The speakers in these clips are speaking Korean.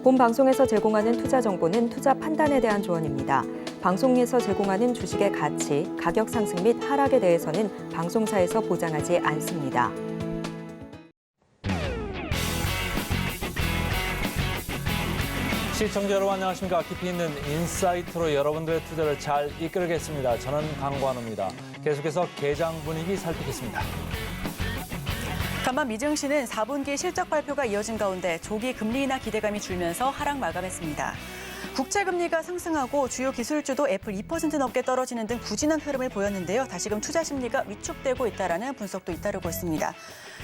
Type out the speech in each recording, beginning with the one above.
본 방송에서 제공하는 투자 정보는 투자 판단에 대한 조언입니다. 방송에서 제공하는 주식의 가치, 가격 상승 및 하락에 대해서는 방송사에서 보장하지 않습니다. 시청자 여러분 안녕하십니까. 깊이 있는 인사이트로 여러분들의 투자를 잘 이끌겠습니다. 저는 강관우입니다. 계속해서 개장 분위기 살피겠습니다. 간만 미증시는 4분기 실적 발표가 이어진 가운데 조기 금리 인하 기대감이 줄면서 하락 마감했습니다. 국채금리가 상승하고 주요 기술주도 애플 2% 넘게 떨어지는 등 부진한 흐름을 보였는데요. 다시금 투자 심리가 위축되고 있다는 분석도 잇따르고 있습니다.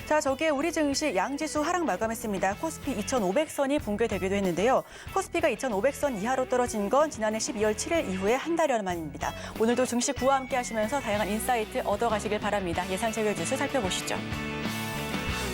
자, 저기에 우리 증시 양지수 하락 마감했습니다. 코스피 2,500선이 붕괴되기도 했는데요. 코스피가 2,500선 이하로 떨어진 건 지난해 12월 7일 이후에 한 달여 만입니다. 오늘도 증시 구와 함께 하시면서 다양한 인사이트 얻어가시길 바랍니다. 예상 체결지수 살펴보시죠.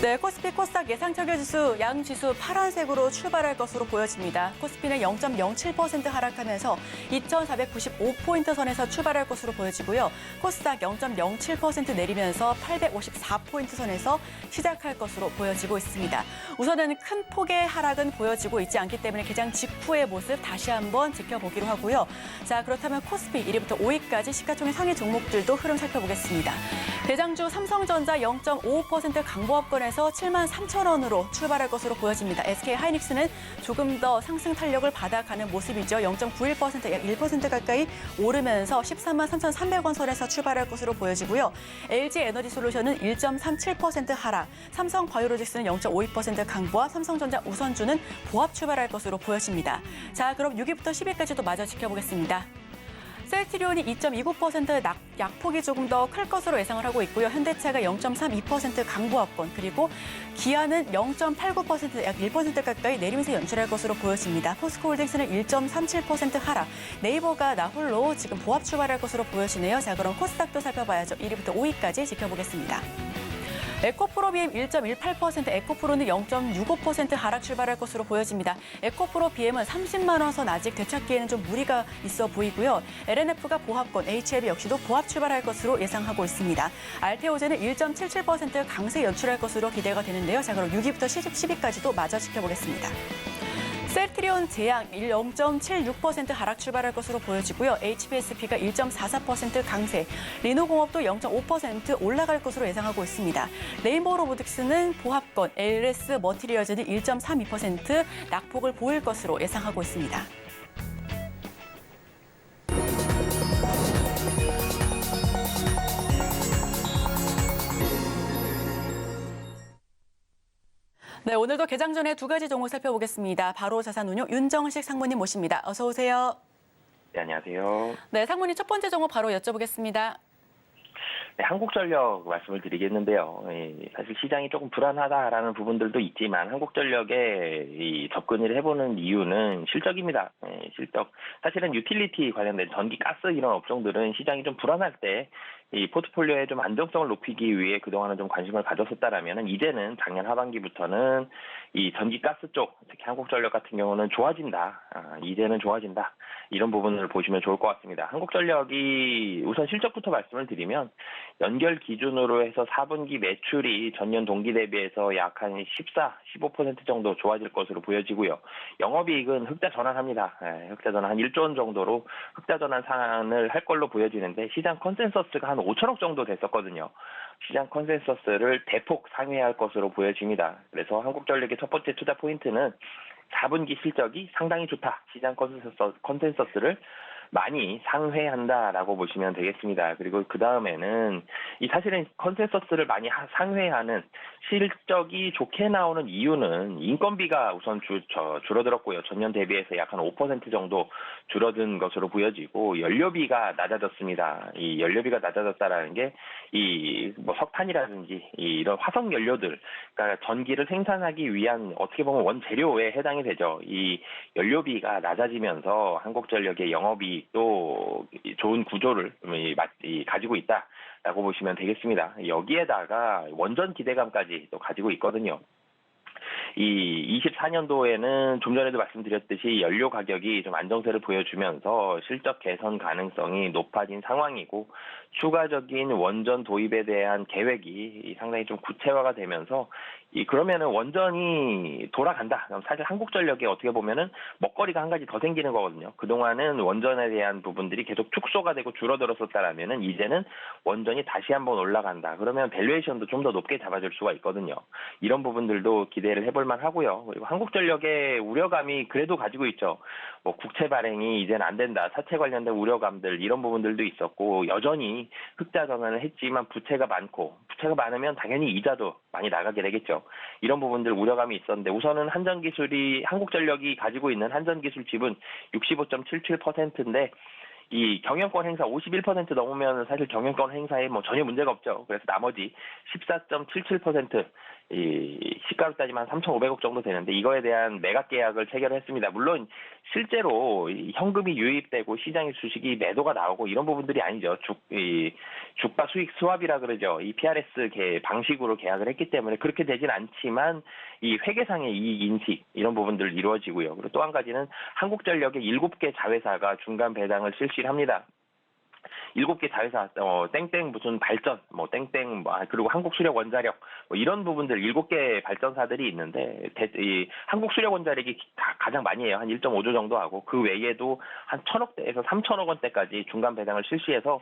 네, 코스피 코스닥 예상 체결지수 양지수 파란색으로 출발할 것으로 보여집니다. 코스피는 0.07% 하락하면서 2,495포인트 선에서 출발할 것으로 보여지고요. 코스닥 0.07% 내리면서 854포인트 선에서 시작할 것으로 보여지고 있습니다. 우선은 큰 폭의 하락은 보여지고 있지 않기 때문에 개장 직후의 모습 다시 한번 지켜보기로 하고요. 자, 그렇다면 코스피 1위부터 5위까지 시가총액 상위 종목들도 흐름 살펴보겠습니다. 대장주 삼성전자 0.55% 강보합권에서 73,000원으로 출발할 것으로 보여집니다. SK하이닉스는 조금 더 상승 탄력을 받아가는 모습이죠. 0.91%, 약 1% 가까이 오르면서 133,300원 선에서 출발할 것으로 보여지고요. LG에너지솔루션은 1.37% 하락, 삼성바이오로직스는 0.52% 강보합, 삼성전자 우선주는 보합 출발할 것으로 보여집니다. 자, 그럼 6위부터 10위까지도 마저 지켜보겠습니다. 셀트리온이 2.29% 약폭이 조금 더 클 것으로 예상을 하고 있고요. 현대차가 0.32% 강보합권, 그리고 기아는 0.89%, 약 1% 가까이 내리면서 연출할 것으로 보여집니다. 포스코홀딩스는 1.37% 하락, 네이버가 나홀로 지금 보합 출발할 것으로 보여지네요. 자, 그럼 코스닥도 살펴봐야죠. 1위부터 5위까지 지켜보겠습니다. 에코프로 BM 1.18%, 에코프로는 0.65% 하락 출발할 것으로 보여집니다. 에코프로 BM은 30만 원 선 아직 되찾기에는 좀 무리가 있어 보이고요. LNF가 보합권, HLB 역시도 보합 출발할 것으로 예상하고 있습니다. 알테오제는 1.77% 강세 연출할 것으로 기대가 되는데요. 자, 그럼 6위부터 10위까지도 마저 지켜보겠습니다. 셀트리온 제약 0.76% 하락 출발할 것으로 보여지고요. HBSP가 1.44% 강세, 리노공업도 0.5% 올라갈 것으로 예상하고 있습니다. 레인보우 로보틱스는 보합권, LS 머티리얼즈는 1.32% 낙폭을 보일 것으로 예상하고 있습니다. 네, 오늘도 개장 전에 두 가지 종목 살펴보겠습니다. 바로 자산운용 윤정식 상무님 모십니다. 어서 오세요. 네, 안녕하세요. 네, 상무님 첫 번째 종목 바로 여쭤보겠습니다. 네, 한국전력 말씀을 드리겠는데요. 사실 시장이 조금 불안하다라는 부분들도 있지만 한국전력에 접근을 해보는 이유는 실적입니다. 실적. 사실은 유틸리티 관련된 전기, 가스 이런 업종들은 시장이 좀 불안할 때 이 포트폴리오의 좀 안정성을 높이기 위해 그동안은 좀 관심을 가졌었다라면은 이제는 작년 하반기부터는 이 전기, 가스 쪽, 특히 한국전력 같은 경우는 좋아진다. 이제는 좋아진다. 이런 부분을 보시면 좋을 것 같습니다. 한국전력이 우선 실적부터 말씀을 드리면 연결 기준으로 해서 4분기 매출이 전년 동기 대비해서 약 한 14, 15% 정도 좋아질 것으로 보여지고요. 영업이익은 흑자 전환합니다. 흑자 전환 한 1조 원 정도로 흑자 전환 상환을 할 걸로 보여지는데 시장 컨센서스가 한 5천억 정도 됐었거든요. 시장 컨센서스를 대폭 상회할 것으로 보여집니다. 그래서 한국전력의 첫 번째 투자 포인트는 4분기 실적이 상당히 좋다. 시장 컨센서스를 많이 상회한다라고 보시면 되겠습니다. 그리고 그 다음에는 이 사실은 컨센서스를 많이 상회하는 실적이 좋게 나오는 이유는 인건비가 우선 줄어들었고요. 전년 대비해서 약 한 5% 정도 줄어든 것으로 보여지고 연료비가 낮아졌습니다. 이 연료비가 낮아졌다라는 게 이 뭐 석탄이라든지 이런 화석 연료들, 그러니까 전기를 생산하기 위한 어떻게 보면 원재료에 해당이 되죠. 이 연료비가 낮아지면서 한국전력의 영업이익도 좋은 구조를 가지고 있다라고 보시면 되겠습니다. 여기에다가 원전 기대감까지 또 가지고 있거든요. 이 24년도에는 좀 전에도 말씀드렸듯이 연료 가격이 좀 안정세를 보여주면서 실적 개선 가능성이 높아진 상황이고 추가적인 원전 도입에 대한 계획이 상당히 좀 구체화가 되면서 그러면은 원전이 돌아간다. 그럼 사실 한국전력에 어떻게 보면은 먹거리가 한 가지 더 생기는 거거든요. 그동안은 원전에 대한 부분들이 계속 축소가 되고 줄어들었었다라면은 이제는 원전이 다시 한번 올라간다. 그러면 밸류에이션도 좀 더 높게 잡아줄 수가 있거든요. 이런 부분들도 기대를 해볼 만하고요. 그리고 한국전력의 우려감이 그래도 가지고 있죠. 뭐 국채 발행이 이제는 안 된다. 사채 관련된 우려감들 이런 부분들도 있었고 여전히 흑자 전환을 했지만 부채가 많으면 당연히 이자도 많이 나가게 되겠죠. 이런 부분들 우려감이 있었는데 우선은 한국전력이 가지고 있는 한전기술 지분 65.77%인데 이 경영권 행사 51% 넘으면 사실 경영권 행사에 뭐 전혀 문제가 없죠. 그래서 나머지 14.77% 이 시가로 따지면 3,500억 정도 되는데 이거에 대한 매각 계약을 체결했습니다. 물론 실제로 이 현금이 유입되고 시장의 주식이 매도가 나오고 이런 부분들이 아니죠. 주가 수익 스왑이라 그러죠. 이 PRS 방식으로 계약을 했기 때문에 그렇게 되진 않지만 이 회계상의 이익 인식 이런 부분들 이루어지고요. 그리고 또 한 가지는 한국전력의 7개 자회사가 중간 배당을 실시를 합니다. 7개 자회사, 땡땡 무슨 발전, 그리고 한국수력원자력, 이런 부분들 7개 발전사들이 있는데, 이 한국수력원자력이 가장 많이 해요. 한 1.5조 정도 하고, 그 외에도 한 1,000억대에서 3,000억 원대까지 중간 배당을 실시해서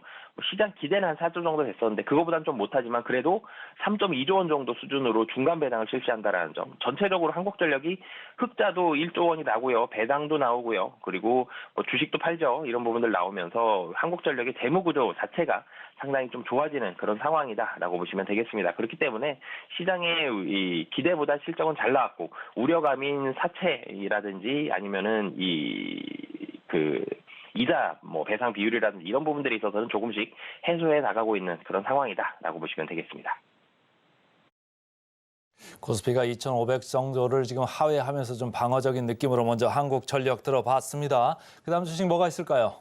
시장 기대는 한 4조 정도 됐었는데, 그거보다는 좀 못하지만 그래도 3.2조 원 정도 수준으로 중간 배당을 실시한다라는 점. 전체적으로 한국전력이 흑자도 1조 원이 나고요. 배당도 나오고요. 그리고 뭐 주식도 팔죠. 이런 부분들 나오면서 한국전력의 재무구조 자체가 상당히 좀 좋아지는 그런 상황이다라고 보시면 되겠습니다. 그렇기 때문에 시장의 이 기대보다 실적은 잘 나왔고 우려감인 사채라든지 아니면은 이자 배상 비율이라든지 이런 부분들에 있어서는 조금씩 해소해 나가고 있는 그런 상황이다라고 보시면 되겠습니다. 코스피가 2,500 정도를 지금 하회하면서 좀 방어적인 느낌으로 먼저 한국전력 들어봤습니다. 그다음 주식 뭐가 있을까요?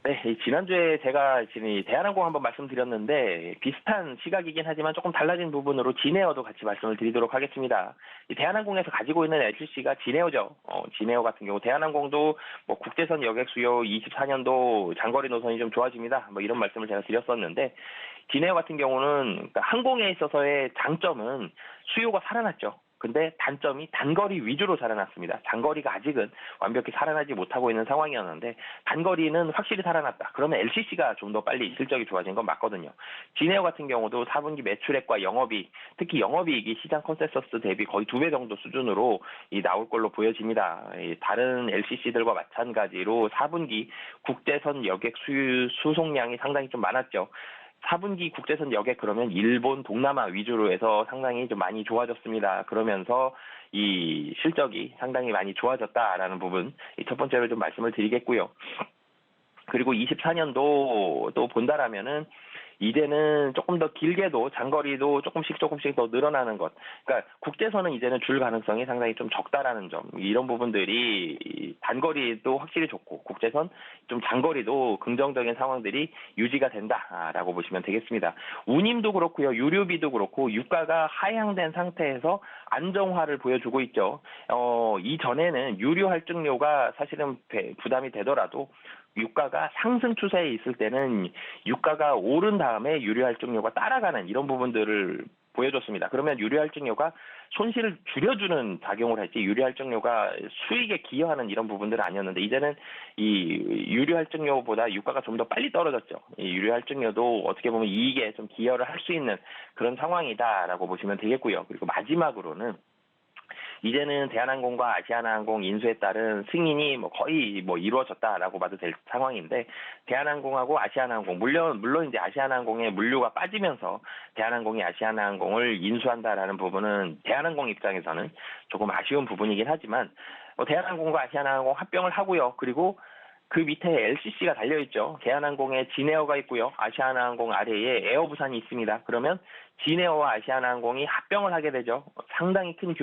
네, 지난주에 제가 지금 이 대한항공 한번 말씀드렸는데 비슷한 시각이긴 하지만 조금 달라진 부분으로 진에어도 같이 말씀을 드리도록 하겠습니다. 이 대한항공에서 가지고 있는 LCC가 진에어죠. 진에어 같은 경우 대한항공도 뭐 국제선 여객 수요 24년도 장거리 노선이 좀 좋아집니다. 뭐 이런 말씀을 제가 드렸었는데 진에어 같은 경우는 그러니까 항공에 있어서의 장점은 수요가 살아났죠. 근데 단점이 단거리 위주로 살아났습니다. 장거리가 아직은 완벽히 살아나지 못하고 있는 상황이었는데 단거리는 확실히 살아났다. 그러면 LCC가 좀 더 빨리 실적이 좋아진 건 맞거든요. 진에어 같은 경우도 4분기 매출액과 영업이익, 특히 영업이익이 시장 컨센서스 대비 거의 2배 정도 수준으로 나올 걸로 보여집니다. 다른 LCC들과 마찬가지로 4분기 국제선 여객 수송량이 상당히 좀 많았죠. 4분기 국제선 여객 그러면 일본, 동남아 위주로 해서 상당히 좀 많이 좋아졌습니다. 그러면서 이 실적이 상당히 많이 좋아졌다라는 부분 첫 번째로 좀 말씀을 드리겠고요. 그리고 24년도 또 본다라면은 이제는 조금 더 길게도 장거리도 조금씩 더 늘어나는 것. 그러니까 국제선은 이제는 줄 가능성이 상당히 좀 적다라는 점. 이런 부분들이 단거리도 확실히 좋고 국제선 좀 장거리도 긍정적인 상황들이 유지가 된다라고 보시면 되겠습니다. 운임도 그렇고요. 유류비도 그렇고 유가가 하향된 상태에서 안정화를 보여주고 있죠. 이전에는 유류 할증료가 사실은 부담이 되더라도 유가가 상승 추세에 있을 때는 유가가 오른 다음에 유류 할증료가 따라가는 이런 부분들을 보여줬습니다. 그러면 유류 할증료가 손실을 줄여주는 작용을 했지 유류 할증료가 수익에 기여하는 이런 부분들은 아니었는데 이제는 이 유류 할증료보다 유가가 좀 더 빨리 떨어졌죠. 이 유류 할증료도 어떻게 보면 이익에 좀 기여를 할 수 있는 그런 상황이다라고 보시면 되겠고요. 그리고 마지막으로는 이제는 대한항공과 아시아나항공 인수에 따른 승인이 거의 이루어졌다라고 봐도 될 상황인데 대한항공하고 아시아나항공 물론 이제 아시아나항공의 물류가 빠지면서 대한항공이 아시아나항공을 인수한다라는 부분은 대한항공 입장에서는 조금 아쉬운 부분이긴 하지만 대한항공과 아시아나항공 합병을 하고요. 그리고 그 밑에 LCC가 달려있죠. 대한항공에 진에어가 있고요. 아시아나항공 아래에 에어부산이 있습니다. 그러면 진에어와 아시아나항공이 합병을 하게 되죠. 상당히 큰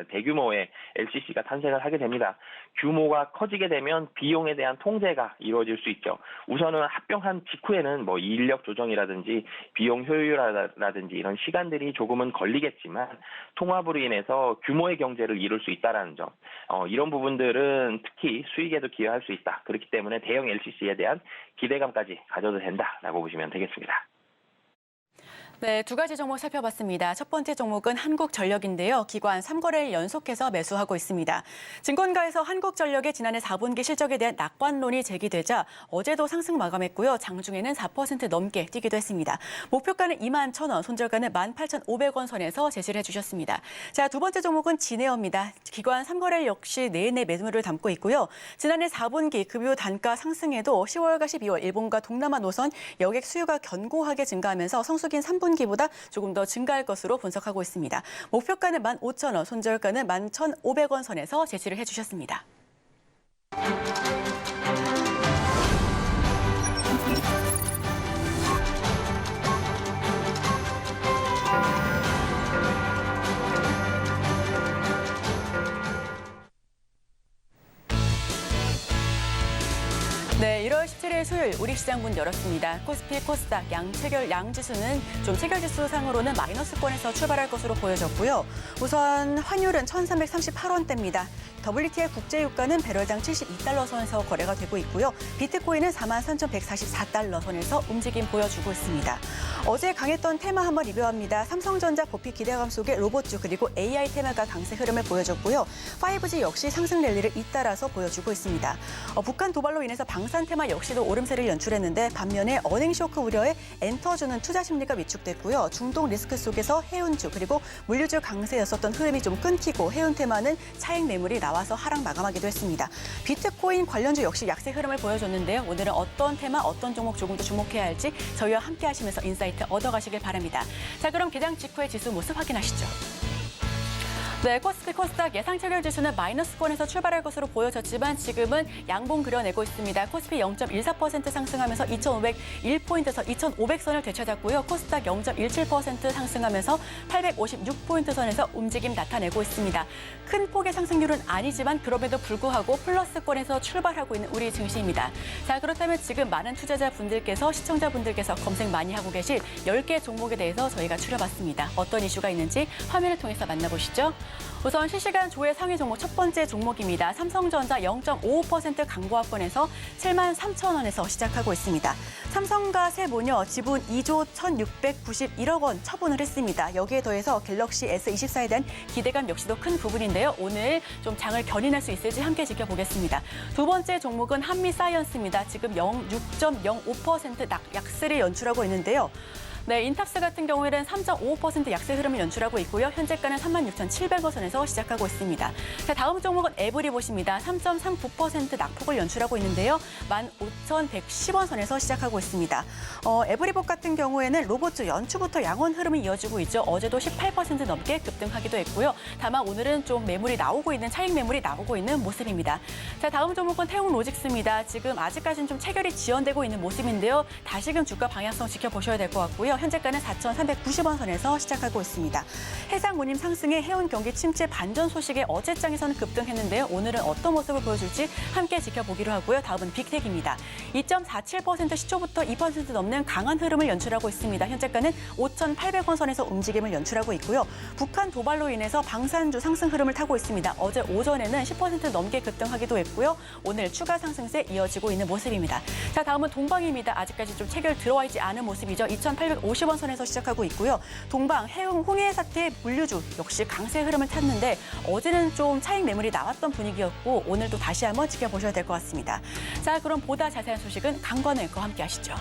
대규모의 LCC가 탄생을 하게 됩니다. 규모가 커지게 되면 비용에 대한 통제가 이루어질 수 있죠. 우선은 합병한 직후에는 인력 조정이라든지 비용 효율화라든지 이런 시간들이 조금은 걸리겠지만 통합으로 인해서 규모의 경제를 이룰 수 있다는 점. 이런 부분들은 특히 수익에도 기여할 수 있다. 그렇기 때문에 대형 LCC에 대한 기대감까지 가져도 된다라고 보시면 되겠습니다. 네, 두 가지 종목 살펴봤습니다. 첫 번째 종목은 한국전력인데요. 기관 3거래일 연속해서 매수하고 있습니다. 증권가에서 한국전력의 지난해 4분기 실적에 대한 낙관론이 제기되자 어제도 상승 마감했고요. 장중에는 4% 넘게 뛰기도 했습니다. 목표가는 21,000원, 손절가는 18,500원 선에서 제시를 해주셨습니다. 자, 두 번째 종목은 진에어입니다. 기관 3거래일 역시 내내 매물을 담고 있고요. 지난해 4분기 급유 단가 상승에도 10월과 12월 일본과 동남아 노선 여객 수요가 견고하게 증가하면서 성수기인 3분기보다 조금 더 증가할 것으로 분석하고 있습니다. 목표가는 15,000원, 손절가는 11,500원 선에서 제시를 해주셨습니다. 네, 1월 17일 수요일 우리 시장 문 열었습니다. 코스피, 코스닥, 양지수는 좀 체결지수 상으로는 마이너스권에서 출발할 것으로 보여졌고요. 우선 환율은 1,338원대입니다. WTI 국제유가는 배럴당 72달러 선에서 거래가 되고 있고요. 비트코인은 43,144달러 선에서 움직임 보여주고 있습니다. 어제 강했던 테마 한번 리뷰합니다. 삼성전자 보피 기대감 속에 로봇주 그리고 AI 테마가 강세 흐름을 보여줬고요. 5G 역시 상승 랠리를 잇따라서 보여주고 있습니다. 북한 도발로 인해서 방산 테마 역시도 오름세를 연출했는데 반면에 어닝 쇼크 우려에 엔터주는 투자 심리가 위축됐고요. 중동 리스크 속에서 해운주 그리고 물류주 강세였었던 흐름이 좀 끊기고 해운 테마는 차익 매물이 나와서 하락 마감하기도 했습니다. 비트코인 관련주 역시 약세 흐름을 보여줬는데요. 오늘은 어떤 테마, 어떤 종목 조금 더 주목해야 할지 저희와 함께 하시면서 인사이트 얻어가시길 바랍니다. 자, 그럼 개장 직후의 지수 모습 확인하시죠. 네, 코스피, 코스닥 예상 체결 지수는 마이너스권에서 출발할 것으로 보여졌지만 지금은 양봉 그려내고 있습니다. 코스피 0.14% 상승하면서 2,501포인트에서 2,500선을 되찾았고요. 코스닥 0.17% 상승하면서 856포인트 선에서 움직임 나타내고 있습니다. 큰 폭의 상승률은 아니지만 그럼에도 불구하고 플러스권에서 출발하고 있는 우리 증시입니다. 자, 그렇다면 지금 많은 투자자분들께서 시청자분들께서 검색 많이 하고 계실 10개 종목에 대해서 저희가 추려봤습니다. 어떤 이슈가 있는지 화면을 통해서 만나보시죠. 우선 실시간 조회 상위 종목 첫 번째 종목입니다. 삼성전자 0.55% 강보합권에서 73,000원에서 시작하고 있습니다. 삼성과 세모녀 지분 2조 1,691억 원 처분을 했습니다. 여기에 더해서 갤럭시 S24에 대한 기대감 역시도 큰 부분인데요. 오늘 좀 장을 견인할 수 있을지 함께 지켜보겠습니다. 두 번째 종목은 한미사이언스입니다. 지금 6.05% 약세를 연출하고 있는데요. 네, 인탑스 같은 경우에는 3.55% 약세 흐름을 연출하고 있고요. 현재가는 36,700원 선에서 시작하고 있습니다. 자, 다음 종목은 에브리봇입니다. 3.39% 낙폭을 연출하고 있는데요. 15,110원 선에서 시작하고 있습니다. 에브리봇 같은 경우에는 로봇주 연초부터 양원 흐름이 이어지고 있죠. 어제도 18% 넘게 급등하기도 했고요. 다만 오늘은 좀 매물이 나오고 있는 차익 매물이 나오고 있는 모습입니다. 자, 다음 종목은 태웅로직스입니다. 지금 아직까지는 좀 체결이 지연되고 있는 모습인데요. 다시금 주가 방향성 지켜보셔야 될 것 같고요. 현재가는 4,390원 선에서 시작하고 있습니다. 해상 운임 상승에 해운 경기 침체 반전 소식에 어제장에서는 급등했는데요. 오늘은 어떤 모습을 보여줄지 함께 지켜보기로 하고요. 다음은 빅텍입니다. 2.47% 시초부터 2% 넘는 강한 흐름을 연출하고 있습니다. 현재가는 5,800원 선에서 움직임을 연출하고 있고요. 북한 도발로 인해서 방산주 상승 흐름을 타고 있습니다. 어제 오전에는 10% 넘게 급등하기도 했고요. 오늘 추가 상승세 이어지고 있는 모습입니다. 자, 다음은 동방입니다. 아직까지 좀 체결 들어와 있지 않은 모습이죠. 2,850원 선에서 시작하고 있고요. 동방, 해운, 홍해 사태 물류주 역시 강세 흐름을 탔는데 어제는 좀 차익 매물이 나왔던 분위기였고 오늘도 다시 한번 지켜보셔야 될 것 같습니다. 자, 그럼 보다 자세한 소식은 강권 앵커와 함께 하시죠.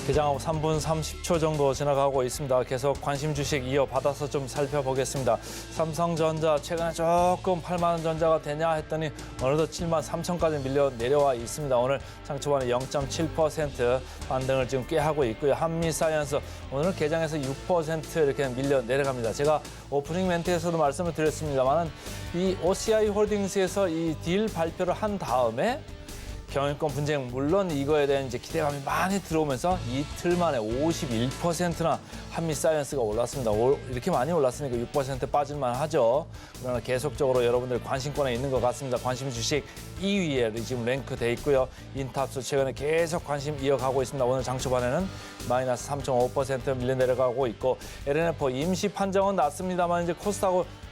개장하고 3분 30초 정도 지나가고 있습니다. 계속 관심 주식 이어받아서 좀 살펴보겠습니다. 삼성전자 최근에 조금 8만 원 전자가 되냐 했더니 어느덧 7만 3천까지 밀려 내려와 있습니다. 오늘 상초반에 0.7% 반등을 지금 꽤 하고 있고요. 한미사이언스 오늘 개장해서 6% 이렇게 밀려 내려갑니다. 제가 오프닝 멘트에서도 말씀을 드렸습니다만 이 OCI 홀딩스에서 이 딜 발표를 한 다음에 경영권 분쟁 물론 이거에 대한 이제 기대감이 많이 들어오면서 이틀 만에 51%나 한미사이언스가 올랐습니다. 이렇게 많이 올랐으니까 6% 빠질만 하죠. 그러나 계속적으로 여러분들 관심권에 있는 것 같습니다. 관심 주식 2위에 지금 랭크돼 있고요. 인탑스 최근에 계속 관심 이어가고 있습니다. 오늘 장초반에는 마이너스 3.5% 밀려 내려가고 있고 LNF 임시 판정은 났습니다만 이제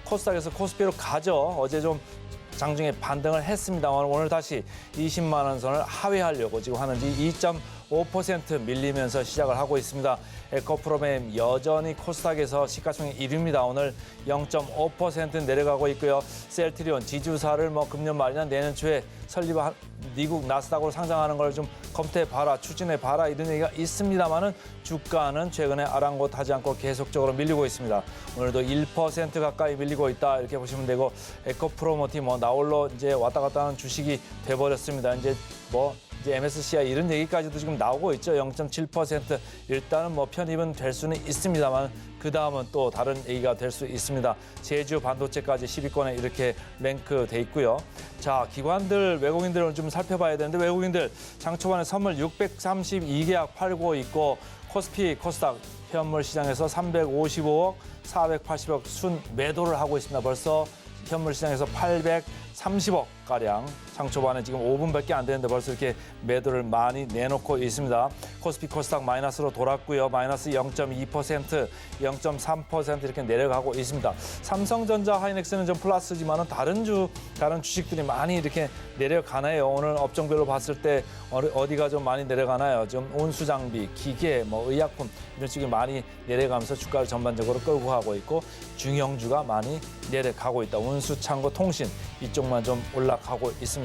코스닥에서 코스피로 가죠. 어제 좀 장중에 반등을 했습니다만 오늘 다시 20만 원 선을 하회하려고 지금 하는지 5% 밀리면서 시작을 하고 있습니다. 에코프로비엠 여전히 코스닥에서 시가총액 1위입니다. 오늘 0.5% 내려가고 있고요. 셀트리온 지주사를 금년 말이나 내년 초에 설립한 미국 나스닥으로 상장하는 걸 좀 검토해봐라, 추진해봐라 이런 얘기가 있습니다만은 주가는 최근에 아랑곳하지 않고 계속적으로 밀리고 있습니다. 오늘도 1% 가까이 밀리고 있다 이렇게 보시면 되고 에코프로모티 나홀로 이제 왔다 갔다 하는 주식이 돼버렸습니다. 이제 MSCI 이런 얘기까지도 지금 나오고 있죠. 0.7% 일단은 편입은 될 수는 있습니다만 그 다음은 또 다른 얘기가 될 수 있습니다. 제주 반도체까지 10위권에 이렇게 랭크돼 있고요. 자, 기관들 외국인들을 좀 살펴봐야 되는데 외국인들 장 초반에 선물 632계약 팔고 있고 코스피 코스닥 현물 시장에서 355억, 480억 순 매도를 하고 있습니다. 벌써 현물 시장에서 830억 가량 장 초반에 지금 5분밖에 안 되는데 벌써 이렇게 매도를 많이 내놓고 있습니다. 코스피 코스닥 마이너스로 돌았고요. 마이너스 0.2%, 0.3% 이렇게 내려가고 있습니다. 삼성전자, 하이닉스는 좀 플러스지만은 다른 주식들이 많이 이렇게 내려가나요? 오늘 업종별로 봤을 때 어디가 좀 많이 내려가나요? 좀 온수장비, 기계, 의약품 이런 쪽이 많이 내려가면서 주가를 전반적으로 끌고 가고 있고 중형주가 많이 내려가고 있다. 운수창고, 통신 이쪽만 좀 올라가고 있습니다.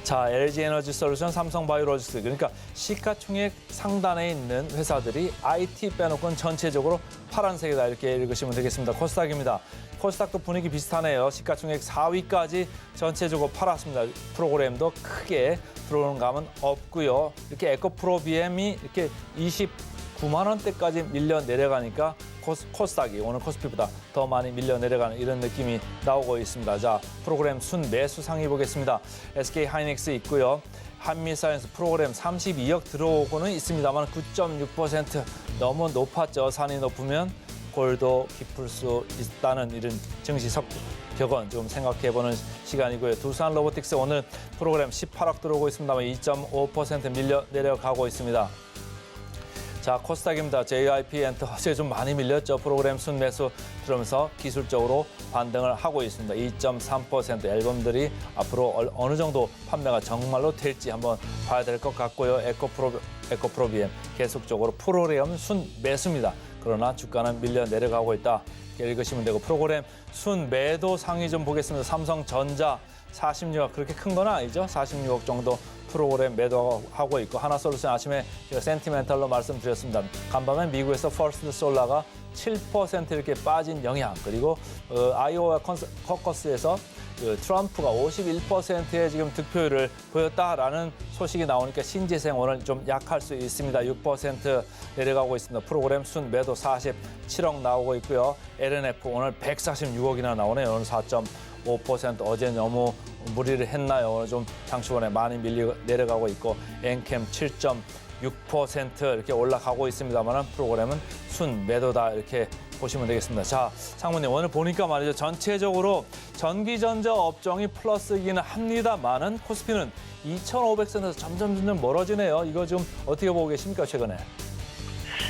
자, LG에너지솔루션, 삼성바이오로직스 그러니까 시가총액 상단에 있는 회사들이 IT 빼놓고는 전체적으로 파란색이다 이렇게 읽으시면 되겠습니다. 코스닥입니다. 코스닥도 분위기 비슷하네요. 시가총액 4위까지 전체적으로 팔았습니다. 프로그램도 크게 들어오는 감은 없고요. 이렇게 에코프로비엠이 이렇게 29만 원대까지 밀려 내려가니까 코스닥이 오늘 코스피보다 더 많이 밀려 내려가는 이런 느낌이 나오고 있습니다. 자, 프로그램 순 매수 상위 보겠습니다. SK 하이닉스 있고요. 한미사이언스 프로그램 32억 들어오고는 있습니다만 9.6% 너무 높았죠. 산이 높으면 골도 깊을 수 있다는 이런 증시 격언 좀 생각해보는 시간이고요. 두산 로보틱스 오늘 프로그램 18억 들어오고 있습니다만 2.5% 밀려 내려가고 있습니다. 자, 코스닥입니다. JYP 엔터 어제 좀 많이 밀렸죠. 프로그램 순매수 들어오면서 기술적으로 반등을 하고 있습니다. 2.3% 앨범들이 앞으로 어느 정도 판매가 정말로 될지 한번 봐야 될 것 같고요. 에코프로비엠 계속적으로 프로그램 순매수입니다. 그러나 주가는 밀려 내려가고 있다. 이렇게 읽으시면 되고 프로그램 순매도 상위 좀 보겠습니다. 삼성전자 46억 그렇게 큰 건 아니죠. 46억 정도 프로그램 매도하고 있고 하나솔루션 아침에 제가 센티멘탈로 말씀드렸습니다. 간밤에 미국에서 퍼스트 솔라가 7% 이렇게 빠진 영향 그리고 아이오와 커커스에서 트럼프가 51%의 지금 득표율을 보였다라는 소식이 나오니까 신재생 오늘 좀 약할 수 있습니다. 6% 내려가고 있습니다. 프로그램 순 매도 47억 나오고 있고요. LNF 오늘 146억이나 나오네요. 오늘 4.5% 어제 너무 무리를 했나요? 오늘 좀 장초반에 많이 내려가고 있고 엔캠 7.6% 이렇게 올라가고 있습니다만 프로그램은 순 매도다 이렇게 보시면 되겠습니다. 자, 상무님 오늘 보니까 말이죠. 전체적으로 전기전자 업종이 플러스이기는 합니다만은 코스피는 2,500선에서 점점 멀어지네요. 이거 좀 어떻게 보고 계십니까 최근에?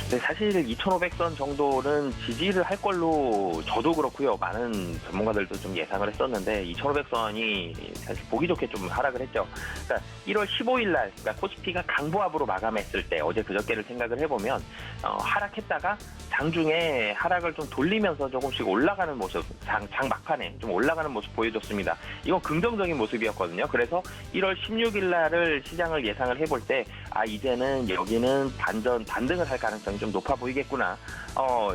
네, 사실 2,500선 정도는 지지를 할 걸로 저도 그렇고요. 많은 전문가들도 좀 예상을 했었는데 2,500선이 사실 보기 좋게 좀 하락을 했죠. 그러니까 1월 15일 날 그러니까 코스피가 강보합으로 마감했을 때 어제 그저께를 생각을 해보면 하락했다가 장중에 하락을 좀 돌리면서 조금씩 올라가는 모습, 장 막판에 좀 올라가는 모습 보여줬습니다. 이건 긍정적인 모습이었거든요. 그래서 1월 16일 날을 시장을 예상을 해볼 때 이제는 여기는 반등을 할 가능성이 좀 높아 보이겠구나.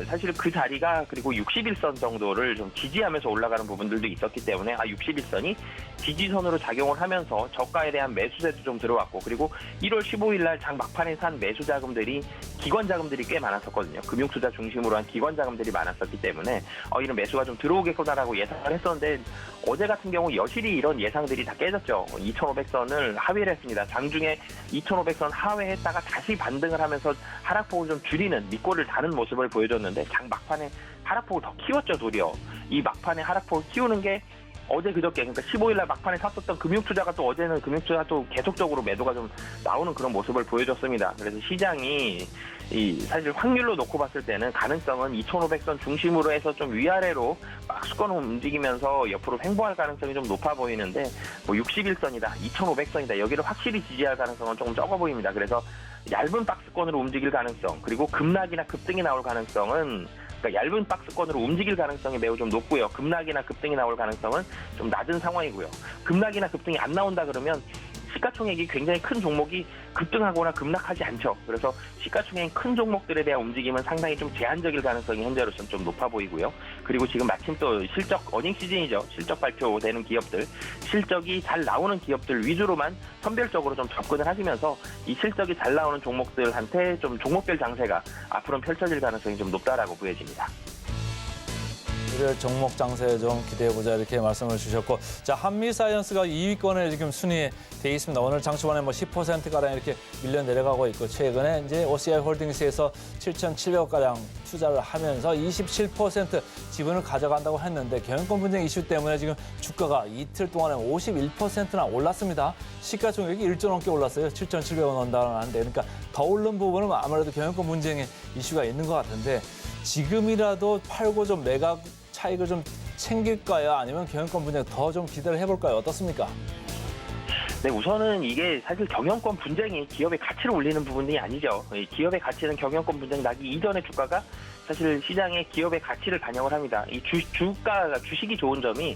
사실 그 자리가 그리고 61선 정도를 좀 지지하면서 올라가는 부분들도 있었기 때문에 61선이 지지선으로 작용을 하면서 저가에 대한 매수세도 좀 들어왔고 그리고 1월 15일 날 장 막판에 산 매수 자금들이 기관 자금들이 꽤 많았었거든요. 금융투자 중심으로 한 기관 자금들이 많았었기 때문에 이런 매수가 좀 들어오겠구나라고 예상을 했었는데 어제 같은 경우 여실히 이런 예상들이 다 깨졌죠. 2,500선을 하회를 했습니다. 장중에 2,500선 하회했다가 다시 반등을 하면서 하락폭을 좀 줄이는 밑골을 다는 모습을 보여줬는데 장 막판에 하락폭을 더 키웠죠. 도리어 이 막판에 하락폭을 키우는 게 어제 그저께 그러니까 15일 날 막판에 샀었던 금융투자가 또 어제는 금융투자 또 계속적으로 매도가 좀 나오는 그런 모습을 보여줬습니다. 그래서 시장이 사실 확률로 놓고 봤을 때는 가능성은 2,500선 중심으로 해서 좀 위아래로 박스권을 움직이면서 옆으로 횡보할 가능성이 좀 높아 보이는데 뭐 61선이다, 2,500선이다 여기를 확실히 지지할 가능성은 조금 적어 보입니다. 그래서 얇은 박스권으로 움직일 가능성 그리고 급락이나 급등이 나올 가능성은 그러니까 얇은 박스권으로 움직일 가능성이 매우 좀 높고요. 급락이나 급등이 나올 가능성은 좀 낮은 상황이고요. 급락이나 급등이 안 나온다 그러면 시가총액이 굉장히 큰 종목이 급등하거나 급락하지 않죠. 그래서 시가총액 큰 종목들에 대한 움직임은 상당히 좀 제한적일 가능성이 현재로서는 좀 높아 보이고요. 그리고 지금 마침 또 실적 어닝 시즌이죠. 실적 발표되는 기업들, 실적이 잘 나오는 기업들 위주로만 선별적으로 좀 접근을 하시면서 이 실적이 잘 나오는 종목들한테 좀 종목별 장세가 앞으로는 펼쳐질 가능성이 좀 높다라고 보여집니다. 일요일 종목 장세 좀 기대해보자 이렇게 말씀을 주셨고, 자, 한미사이언스가 2위권에 지금 순위에 돼 있습니다. 오늘 장 초반에 뭐 10%가량 이렇게 밀려 내려가고 있고, 최근에 이제 OCI 홀딩스에서 7,700억가량 투자를 하면서 27% 지분을 가져간다고 했는데, 경영권 분쟁 이슈 때문에 지금 주가가 이틀 동안에 51%나 올랐습니다. 시가총액이 1조 넘게 올랐어요. 7,700원 원당하는데, 그러니까 더 오른 부분은 아무래도 경영권 분쟁의 이슈가 있는 것 같은데, 지금이라도 팔고 좀 매각 차익을 좀 챙길까요? 아니면 경영권 분쟁 더 좀 기대를 해볼까요? 어떻습니까? 네, 우선은 이게 사실 경영권 분쟁이 기업의 가치를 올리는 부분이 아니죠. 이 기업의 가치는 경영권 분쟁 나기 이전의 주가가 사실 시장의 기업의 가치를 반영을 합니다. 이 주가가 주식이 좋은 점이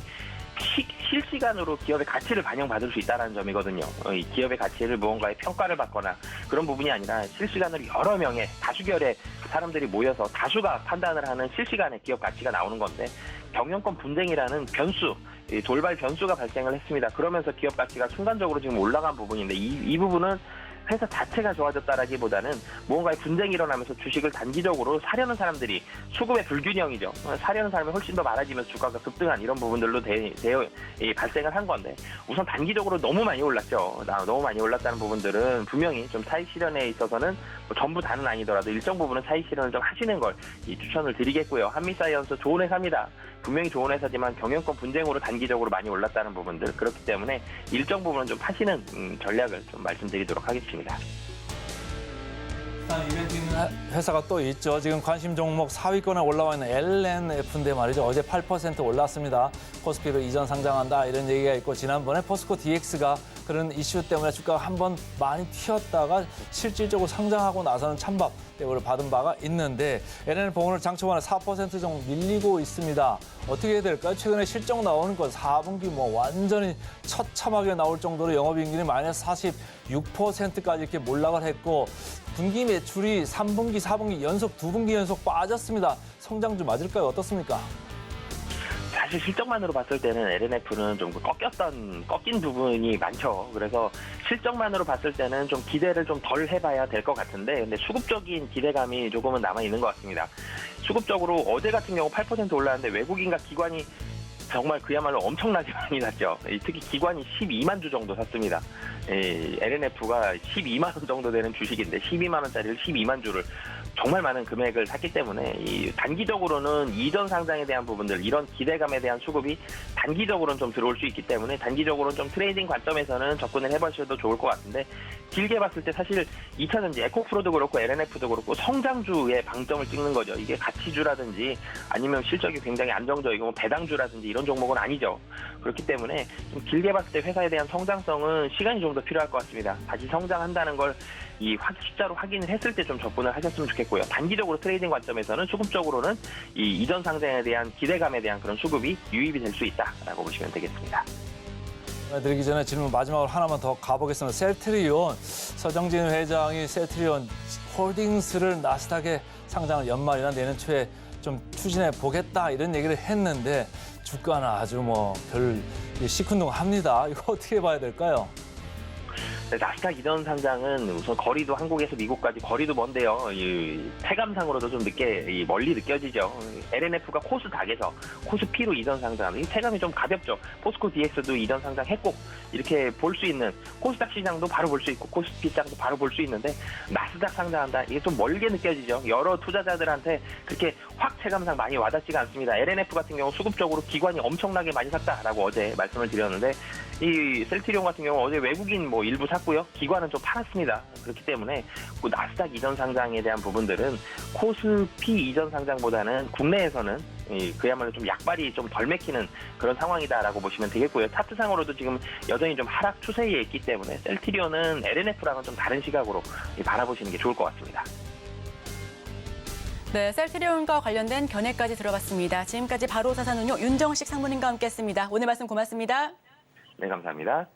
실시간으로 기업의 가치를 반영받을 수 있다는 점이거든요. 이 기업의 가치를 무언가의 평가를 받거나 그런 부분이 아니라 실시간으로 여러 명의 다수결의 사람들이 모여서 다수가 판단을 하는 실시간의 기업 가치가 나오는 건데, 경영권 분쟁이라는 변수, 돌발 변수가 발생을 했습니다. 그러면서 기업 가치가 순간적으로 지금 올라간 부분인데, 이 부분은 회사 자체가 좋아졌다라기보다는 무언가의 분쟁이 일어나면서 주식을 단기적으로 사려는 사람들이, 수급의 불균형이죠. 사려는 사람이 훨씬 더 많아지면서 주가가 급등한 이런 부분들로 발생을 한 건데, 우선 단기적으로 너무 많이 올랐죠. 너무 많이 올랐다는 부분들은 분명히 좀 차익 실현에 있어서는 뭐 전부 다는 아니더라도 일정 부분은 차익 실현을 좀 하시는 걸 추천을 드리겠고요. 한미사이언스 좋은 회사입니다. 분명히 좋은 회사지만 경영권 분쟁으로 단기적으로 많이 올랐다는 부분들, 그렇기 때문에 일정 부분은 좀 파시는 전략을 좀 말씀드리도록 하겠습니다. 이벤트 있는 회사가 또 있죠. 지금 관심 종목 4위권에 올라와 있는 LNF인데 말이죠. 어제 8% 올랐습니다. 코스피로 이전 상장한다 이런 얘기가 있고, 지난번에 포스코 DX가 그런 이슈 때문에 주가가 한번 많이 튀었다가 실질적으로 상장하고 나서는 찬밥 대우를 받은 바가 있는데, LNF 오늘 장 초반에 4% 정도 밀리고 있습니다. 어떻게 해야 될까요? 최근에 실적 나오는 건 4분기 뭐 완전히 처참하게 나올 정도로 영업이익률이 마이너스 46%까지 이렇게 몰락을 했고, 분기 매출이 3분기, 4분기 연속 2분기 연속 빠졌습니다. 성장주 맞을까요? 어떻습니까? 사실 실적만으로 봤을 때는 LNF는 좀 꺾인 부분이 많죠. 그래서 실적만으로 봤을 때는 좀 기대를 좀 덜 해봐야 될 것 같은데, 근데 수급적인 기대감이 조금은 남아있는 것 같습니다. 수급적으로 어제 같은 경우 8% 올랐는데 외국인과 기관이 정말 그야말로 엄청나게 많이 샀죠. 특히 기관이 12만 주 정도 샀습니다. LNF가 12만 원 정도 되는 주식인데 12만 원짜리를 12만 주를 정말 많은 금액을 샀기 때문에 단기적으로는 이전 상장에 대한 부분들, 이런 기대감에 대한 수급이 단기적으로는 좀 들어올 수 있기 때문에 단기적으로는 좀 트레이딩 관점에서는 접근을 해보셔도 좋을 것 같은데, 길게 봤을 때 사실 2차전지 에코프로도 그렇고 LNF도 그렇고 성장주에 방점을 찍는 거죠. 이게 가치주라든지 아니면 실적이 굉장히 안정적이고 배당주라든지 이런 종목은 아니죠. 그렇기 때문에 좀 길게 봤을 때 회사에 대한 성장성은 시간이 좀 더 필요할 것 같습니다. 다시 성장한다는 걸 숫자로 확인을 했을 때 좀 접근을 하셨으면 좋겠고요. 단기적으로 트레이딩 관점에서는 수급적으로는 이전 상장에 대한 기대감에 대한 그런 수급이 유입이 될 수 있다라고 보시면 되겠습니다. 드리기 전에 질문 마지막으로 하나만 더 가보겠습니다. 셀트리온, 서정진 회장이 셀트리온 홀딩스를 나스닥에 상장을 연말이나 내년 초에 좀 추진해 보겠다 이런 얘기를 했는데, 주가는 아주 뭐 별 시큰둥합니다. 이거 어떻게 봐야 될까요? 나스닥 이전 상장은 우선 거리도 한국에서 미국까지 거리도 먼데요. 이 체감상으로도 좀 멀리 느껴지죠. LNF가 코스닥에서 코스피로 이전 상장, 이 체감이 좀 가볍죠. 포스코 DX도 이전 상장했고 이렇게 볼 수 있는 코스닥 시장도 바로 볼 수 있고 코스피 시장도 바로 볼 수 있는데 나스닥 상장한다 이게 좀 멀게 느껴지죠. 여러 투자자들한테 그렇게 확 체감상 많이 와닿지가 않습니다. LNF 같은 경우 수급적으로 기관이 엄청나게 많이 샀다라고 어제 말씀을 드렸는데 이 셀트리온 같은 경우 어제 외국인 일부 샀고요. 기관은 좀 팔았습니다. 그렇기 때문에 그 나스닥 이전 상장에 대한 부분들은 코스피 이전 상장보다는 국내에서는 그야말로 좀 약발이 좀 덜 맥히는 그런 상황이다라고 보시면 되겠고요. 차트상으로도 지금 여전히 좀 하락 추세에 있기 때문에 셀트리온은 LNF랑은 좀 다른 시각으로 바라보시는 게 좋을 것 같습니다. 네, 셀트리온과 관련된 견해까지 들어봤습니다. 지금까지 바로 자산운용 윤정식 상무님과 함께했습니다. 오늘 말씀 고맙습니다. 네, 감사합니다.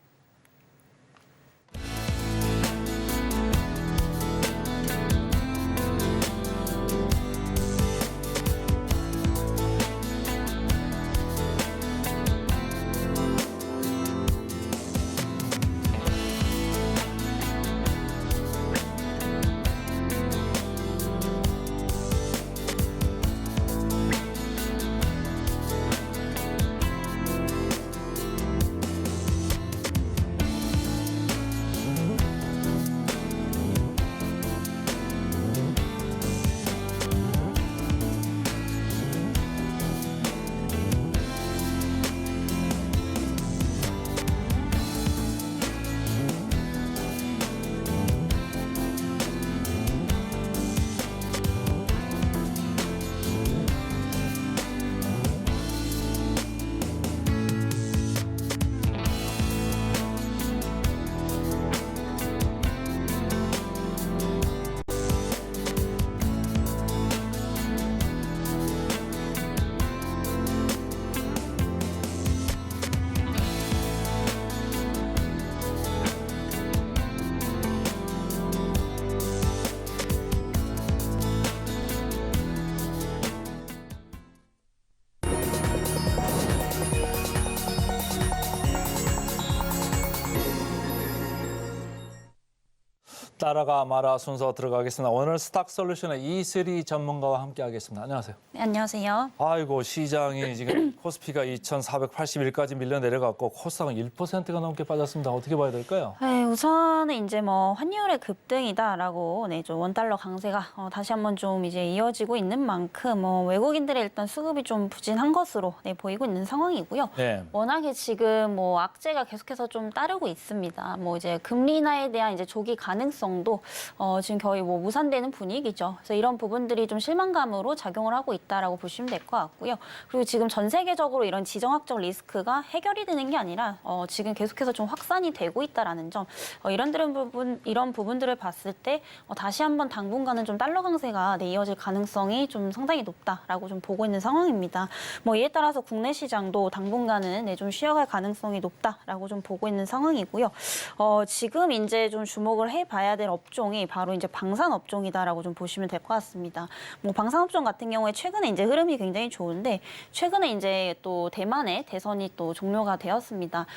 따라가 마라 순서 들어가겠습니다. 오늘 스탁솔루션의 이슬이 전문가와 함께하겠습니다. 안녕하세요. 네, 안녕하세요. 아이고 시장이 지금 코스피가 2,481까지 밀려 내려갔고 코스닥은 1%가 넘게 빠졌습니다. 어떻게 봐야 될까요? 네, 우선은 이제 환율의 급등이다라고 좀 원달러 강세가 다시 한번 좀 이제 이어지고 있는 만큼 외국인들의 일단 수급이 좀 부진한 것으로 보이고 있는 상황이고요. 네. 워낙에 지금 악재가 계속해서 좀 따르고 있습니다. 이제 금리 인하에 대한 이제 조기 가능성도 지금 거의 무산되는 분위기죠. 그래서 이런 부분들이 좀 실망감으로 작용을 하고 있다라고 보시면 될 것 같고요. 그리고 지금 전 세계적으로 이런 지정학적 리스크가 해결이 되는 게 아니라 지금 계속해서 좀 확산이 되고 있다라는 점, 이런 부분들을 봤을 때 다시 한번 당분간은 좀 달러 강세가 이어질 가능성이 좀 상당히 높다라고 좀 보고 있는 상황입니다. 이에 따라서 국내 시장도 당분간은 좀 쉬어갈 가능성이 높다라고 좀 보고 있는 상황이고요. 지금 이제 좀 주목을 해봐야 될 업종이 바로 이제 방산 업종이다라고 좀 보시면 될 것 같습니다. 방산 업종 같은 경우에 최근에 이제 흐름이 굉장히 좋은데 최근에 이제 또 대만의 대선이 또 종료가 되었습니다.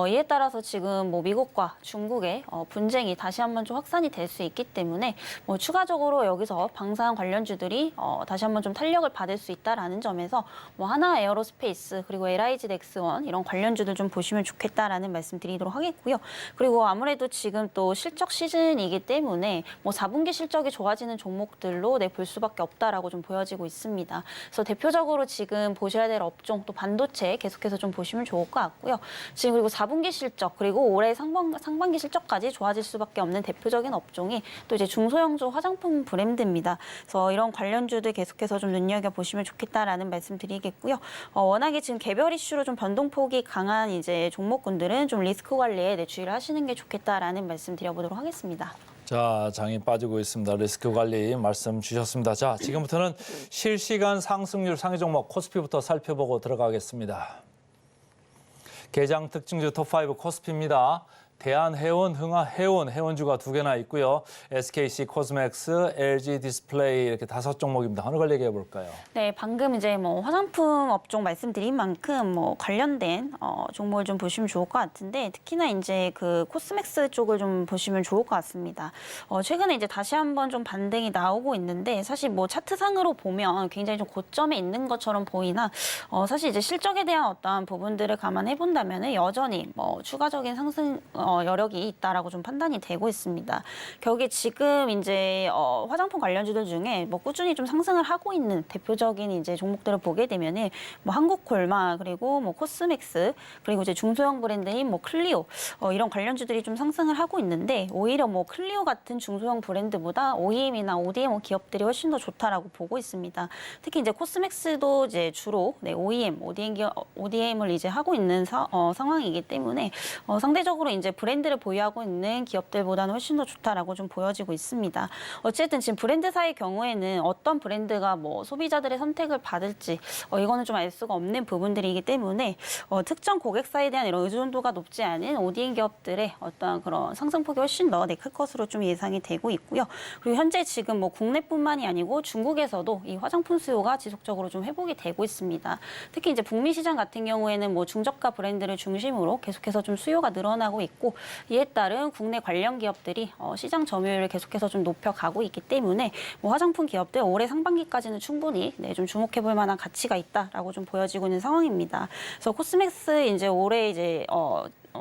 이에 따라서 지금 미국과 중국의 분쟁이 다시 한번 좀 확산이 될 수 있기 때문에 추가적으로 여기서 방산 관련주들이 다시 한번 좀 탄력을 받을 수 있다라는 점에서 하나 에어로스페이스 그리고 LIG 넥스원 이런 관련주들 좀 보시면 좋겠다라는 말씀드리도록 하겠고요. 그리고 아무래도 지금 또 실적 시즌이기 때문에 4분기 실적이 좋아지는 종목들로 볼 수밖에 없다라고 좀 보여지고 있습니다. 그래서 대표적으로 지금 보셔야 될 업종 또 반도체 계속해서 좀 보시면 좋을 것 같고요. 지금 그리고 4분기 실적 그리고 올해 상반기 실적까지 좋아질 수밖에 없는 대표적인 업종이 또 이제 중소형조 화장품 브랜드입니다. 그래서 이런 관련주들 계속해서 좀 눈여겨 보시면 좋겠다라는 말씀드리겠고요. 워낙에 지금 개별 이슈로 좀 변동폭이 강한 이제 종목군들은 좀 리스크 관리에 주의를 하시는 게 좋겠다라는 말씀 드려보도록 하겠습니다. 자, 장이 빠지고 있습니다. 리스크 관리 말씀 주셨습니다. 자, 지금부터는 실시간 상승률 상위 종목 코스피부터 살펴보고 들어가겠습니다. 개장 특징주 톱5 코스피입니다. 대한해운, 흥하해운, 해운주가 2개나 있고요. SKC 코스맥스, LG 디스플레이 이렇게 5종목입니다. 어느 걸 얘기해 볼까요? 네, 방금 이제 뭐 화장품 업종 말씀드린 만큼 뭐 관련된 종목을 좀 보시면 좋을 것 같은데 특히나 이제 그 코스맥스 쪽을 좀 보시면 좋을 것 같습니다. 최근에 이제 다시 한번 좀 반등이 나오고 있는데 사실 뭐 차트상으로 보면 굉장히 좀 고점에 있는 것처럼 보이나 사실 이제 실적에 대한 어떠한 부분들을 감안해 본다면은 여전히 뭐 추가적인 상승 여력이 있다라고 좀 판단이 되고 있습니다. 결국에 지금 이제 화장품 관련주들 중에 뭐 꾸준히 좀 상승을 하고 있는 대표적인 이제 종목들을 보게 되면은 뭐 한국콜마 그리고 뭐 코스맥스 그리고 이제 중소형 브랜드인 뭐 클리오 이런 관련주들이 좀 상승을 하고 있는데 오히려 뭐 클리오 같은 중소형 브랜드보다 OEM이나 ODM 기업들이 훨씬 더 좋다라고 보고 있습니다. 특히 이제 코스맥스도 이제 주로 OEM, ODM을 이제 하고 있는 상황이기 때문에 상대적으로 이제 브랜드를 보유하고 있는 기업들보다는 훨씬 더 좋다라고 좀 보여지고 있습니다. 어쨌든 지금 브랜드사의 경우에는 어떤 브랜드가 뭐 소비자들의 선택을 받을지 이거는 좀 알 수가 없는 부분들이기 때문에 특정 고객사에 대한 이런 의존도가 높지 않은 ODM 기업들의 어떤 그런 상승폭이 훨씬 더 클 것으로 좀 예상이 되고 있고요. 그리고 현재 지금 뭐 국내뿐만이 아니고 중국에서도 이 화장품 수요가 지속적으로 좀 회복이 되고 있습니다. 특히 이제 북미 시장 같은 경우에는 뭐 중저가 브랜드를 중심으로 계속해서 좀 수요가 늘어나고 있고 이에 따른 국내 관련 기업들이 시장 점유율을 계속해서 좀 높여가고 있기 때문에 뭐 화장품 기업들 올해 상반기까지는 충분히 좀 주목해볼 만한 가치가 있다라고 좀 보여지고 있는 상황입니다. 그래서 코스맥스 이제 올해 이제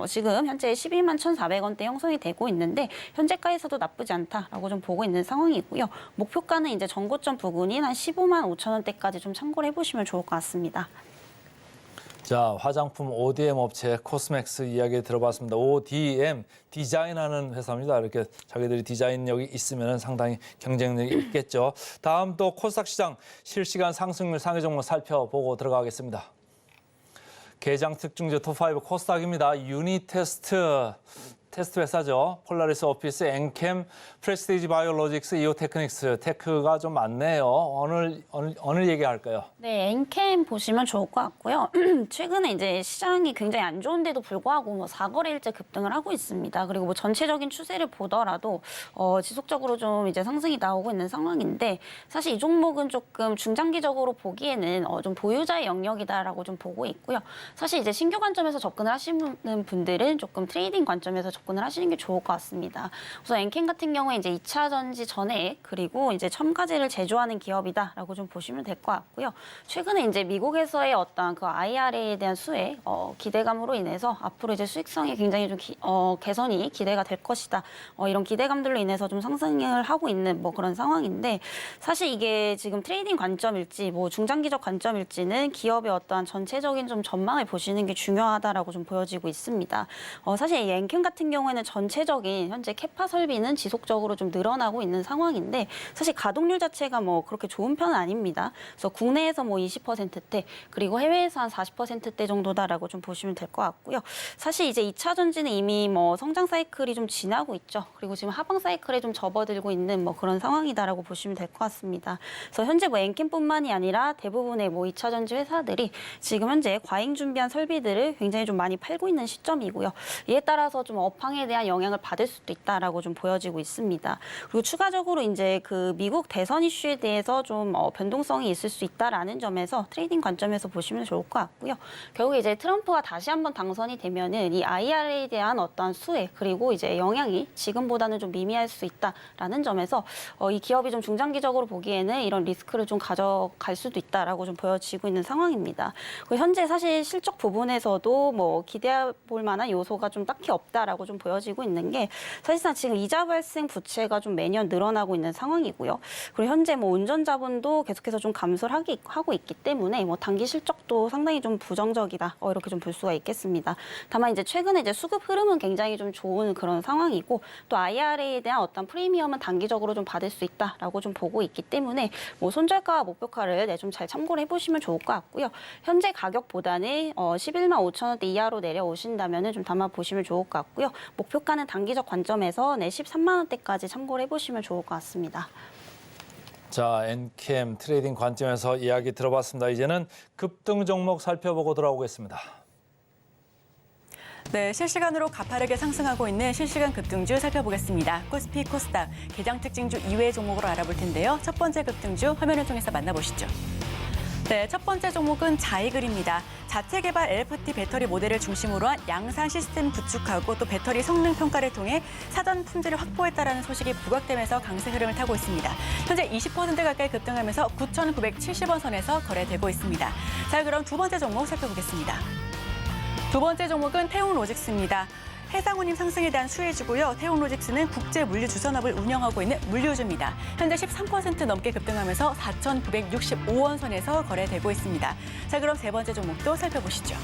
지금 현재 11만 1,400원대 형성이 되고 있는데 현재가에서도 나쁘지 않다라고 좀 보고 있는 상황이고요. 목표가는 이제 전고점 부근인 한 15만 5천 원대까지 좀 참고를 해보시면 좋을 것 같습니다. 자, 화장품 ODM 업체 코스맥스 이야기 들어봤습니다. ODM, 디자인하는 회사입니다. 이렇게 자기들이 디자인력이 있으면 상당히 경쟁력이 있겠죠. 다음 또 코스닥 시장 실시간 상승률 상위 종목 살펴보고 들어가겠습니다. 개장 특징주 톱5 코스닥입니다. 유니테스트 테스트 회사죠. 폴라리스 오피스, 엔캠, 프레스티지 바이오로직스, 이오테크닉스, 테크가 좀 많네요. 어느 얘기할까요? 네, 엔캠 보시면 좋을 것 같고요. 최근에 이제 시장이 굉장히 안 좋은데도 불구하고 뭐 4거래일째 급등을 하고 있습니다. 그리고 뭐 전체적인 추세를 보더라도 지속적으로 좀 이제 상승이 나오고 있는 상황인데 사실 이 종목은 조금 중장기적으로 보기에는 좀 보유자의 영역이다라고 좀 보고 있고요. 사실 이제 신규 관점에서 접근을 하시는 분들은 조금 트레이딩 관점에서 접근을 하시는 게 좋을 것 같습니다. 우선 엔캠 같은 경우에 이제 2차 전지 전에 그리고 이제 첨가제를 제조하는 기업이다라고 좀 보시면 될 것 같고요. 최근에 이제 미국에서의 어떤 그 IRA에 대한 수혜 기대감으로 인해서 앞으로 이제 수익성이 굉장히 좀 개선이 기대가 될 것이다. 이런 기대감들로 인해서 좀 상승을 하고 있는 뭐 그런 상황인데 사실 이게 지금 트레이딩 관점일지 뭐 중장기적 관점일지는 기업의 어떠한 전체적인 좀 전망을 보시는 게 중요하다라고 좀 보여지고 있습니다. 사실 이 엔캠 같은 경우에는 전체적인 현재 캐파 설비는 지속적으로 좀 늘어나고 있는 상황인데 사실 가동률 자체가 뭐 그렇게 좋은 편은 아닙니다. 그래서 국내에서 뭐 20%대 그리고 해외에서 한 40%대 정도다라고 좀 보시면 될 것 같고요. 사실 이제 2차 전지는 이미 뭐 성장 사이클이 좀 지나고 있죠. 그리고 지금 하방 사이클에 좀 접어들고 있는 뭐 그런 상황이다라고 보시면 될 것 같습니다. 그래서 현재 뭐 엔캠뿐만이 아니라 대부분의 뭐 2차 전지 회사들이 지금 현재 과잉 준비한 설비들을 굉장히 좀 많이 팔고 있는 시점이고요. 이에 따라서 좀 업황에 대한 영향을 받을 수도 있다라고 좀 보여지고 있습니다. 그리고 추가적으로 이제 그 미국 대선 이슈에 대해서 좀 변동성이 있을 수 있다라는 점에서 트레이딩 관점에서 보시면 좋을 것 같고요. 결국 이제 트럼프가 다시 한번 당선이 되면은 이 IRA에 대한 어떠한 수혜 그리고 이제 영향이 지금보다는 좀 미미할 수 있다라는 점에서 이 기업이 좀 중장기적으로 보기에는 이런 리스크를 좀 가져갈 수도 있다라고 좀 보여지고 있는 상황입니다. 그리고 현재 사실 실적 부분에서도 뭐 기대해 볼 만한 요소가 좀 딱히 없다라고 좀 보여지고 있는 게 사실상 지금 이자 발생 부채가 좀 매년 늘어나고 있는 상황이고요. 그리고 현재 뭐 운전 자본도 계속해서 좀 감소를 하고 있기 때문에 뭐 단기 실적도 상당히 좀 부정적이다. 이렇게 좀 볼 수가 있겠습니다. 다만 이제 최근에 이제 수급 흐름은 굉장히 좀 좋은 그런 상황이고 또 IRA에 대한 어떤 프리미엄은 단기적으로 좀 받을 수 있다라고 좀 보고 있기 때문에 뭐 손절가와 목표가를 좀 잘 참고를 해보시면 좋을 것 같고요. 현재 가격보다는 11만 5천 원대 이하로 내려오신다면은 좀 담아 보시면 좋을 것 같고요. 목표가는 단기적 관점에서 13만 원대까지 참고를 해보시면 좋을 것 같습니다. 자, 엔캠 트레이딩 관점에서 이야기 들어봤습니다. 이제는 급등 종목 살펴보고 돌아오겠습니다. 네, 실시간으로 가파르게 상승하고 있는 실시간 급등주 살펴보겠습니다. 코스피, 코스닥, 개장 특징주 이외의 종목으로 알아볼 텐데요. 첫 번째 급등주 화면을 통해서 만나보시죠. 네, 첫 번째 종목은 자이글입니다. 자체 개발 LFT 배터리 모델을 중심으로 한 양산 시스템 구축하고 또 배터리 성능 평가를 통해 사전 품질을 확보했다라는 소식이 부각되면서 강세 흐름을 타고 있습니다. 현재 20% 가까이 급등하면서 9,970원 선에서 거래되고 있습니다. 자, 그럼 두 번째 종목 살펴보겠습니다. 두 번째 종목은 태웅로직스입니다. 해상운임 상승에 대한 수혜주고요. 태웅로직스는 국제 물류 주선업을 운영하고 있는 물류주입니다. 현재 13% 넘게 급등하면서 4,965원 선에서 거래되고 있습니다. 자, 그럼 세 번째 종목도 살펴보시죠.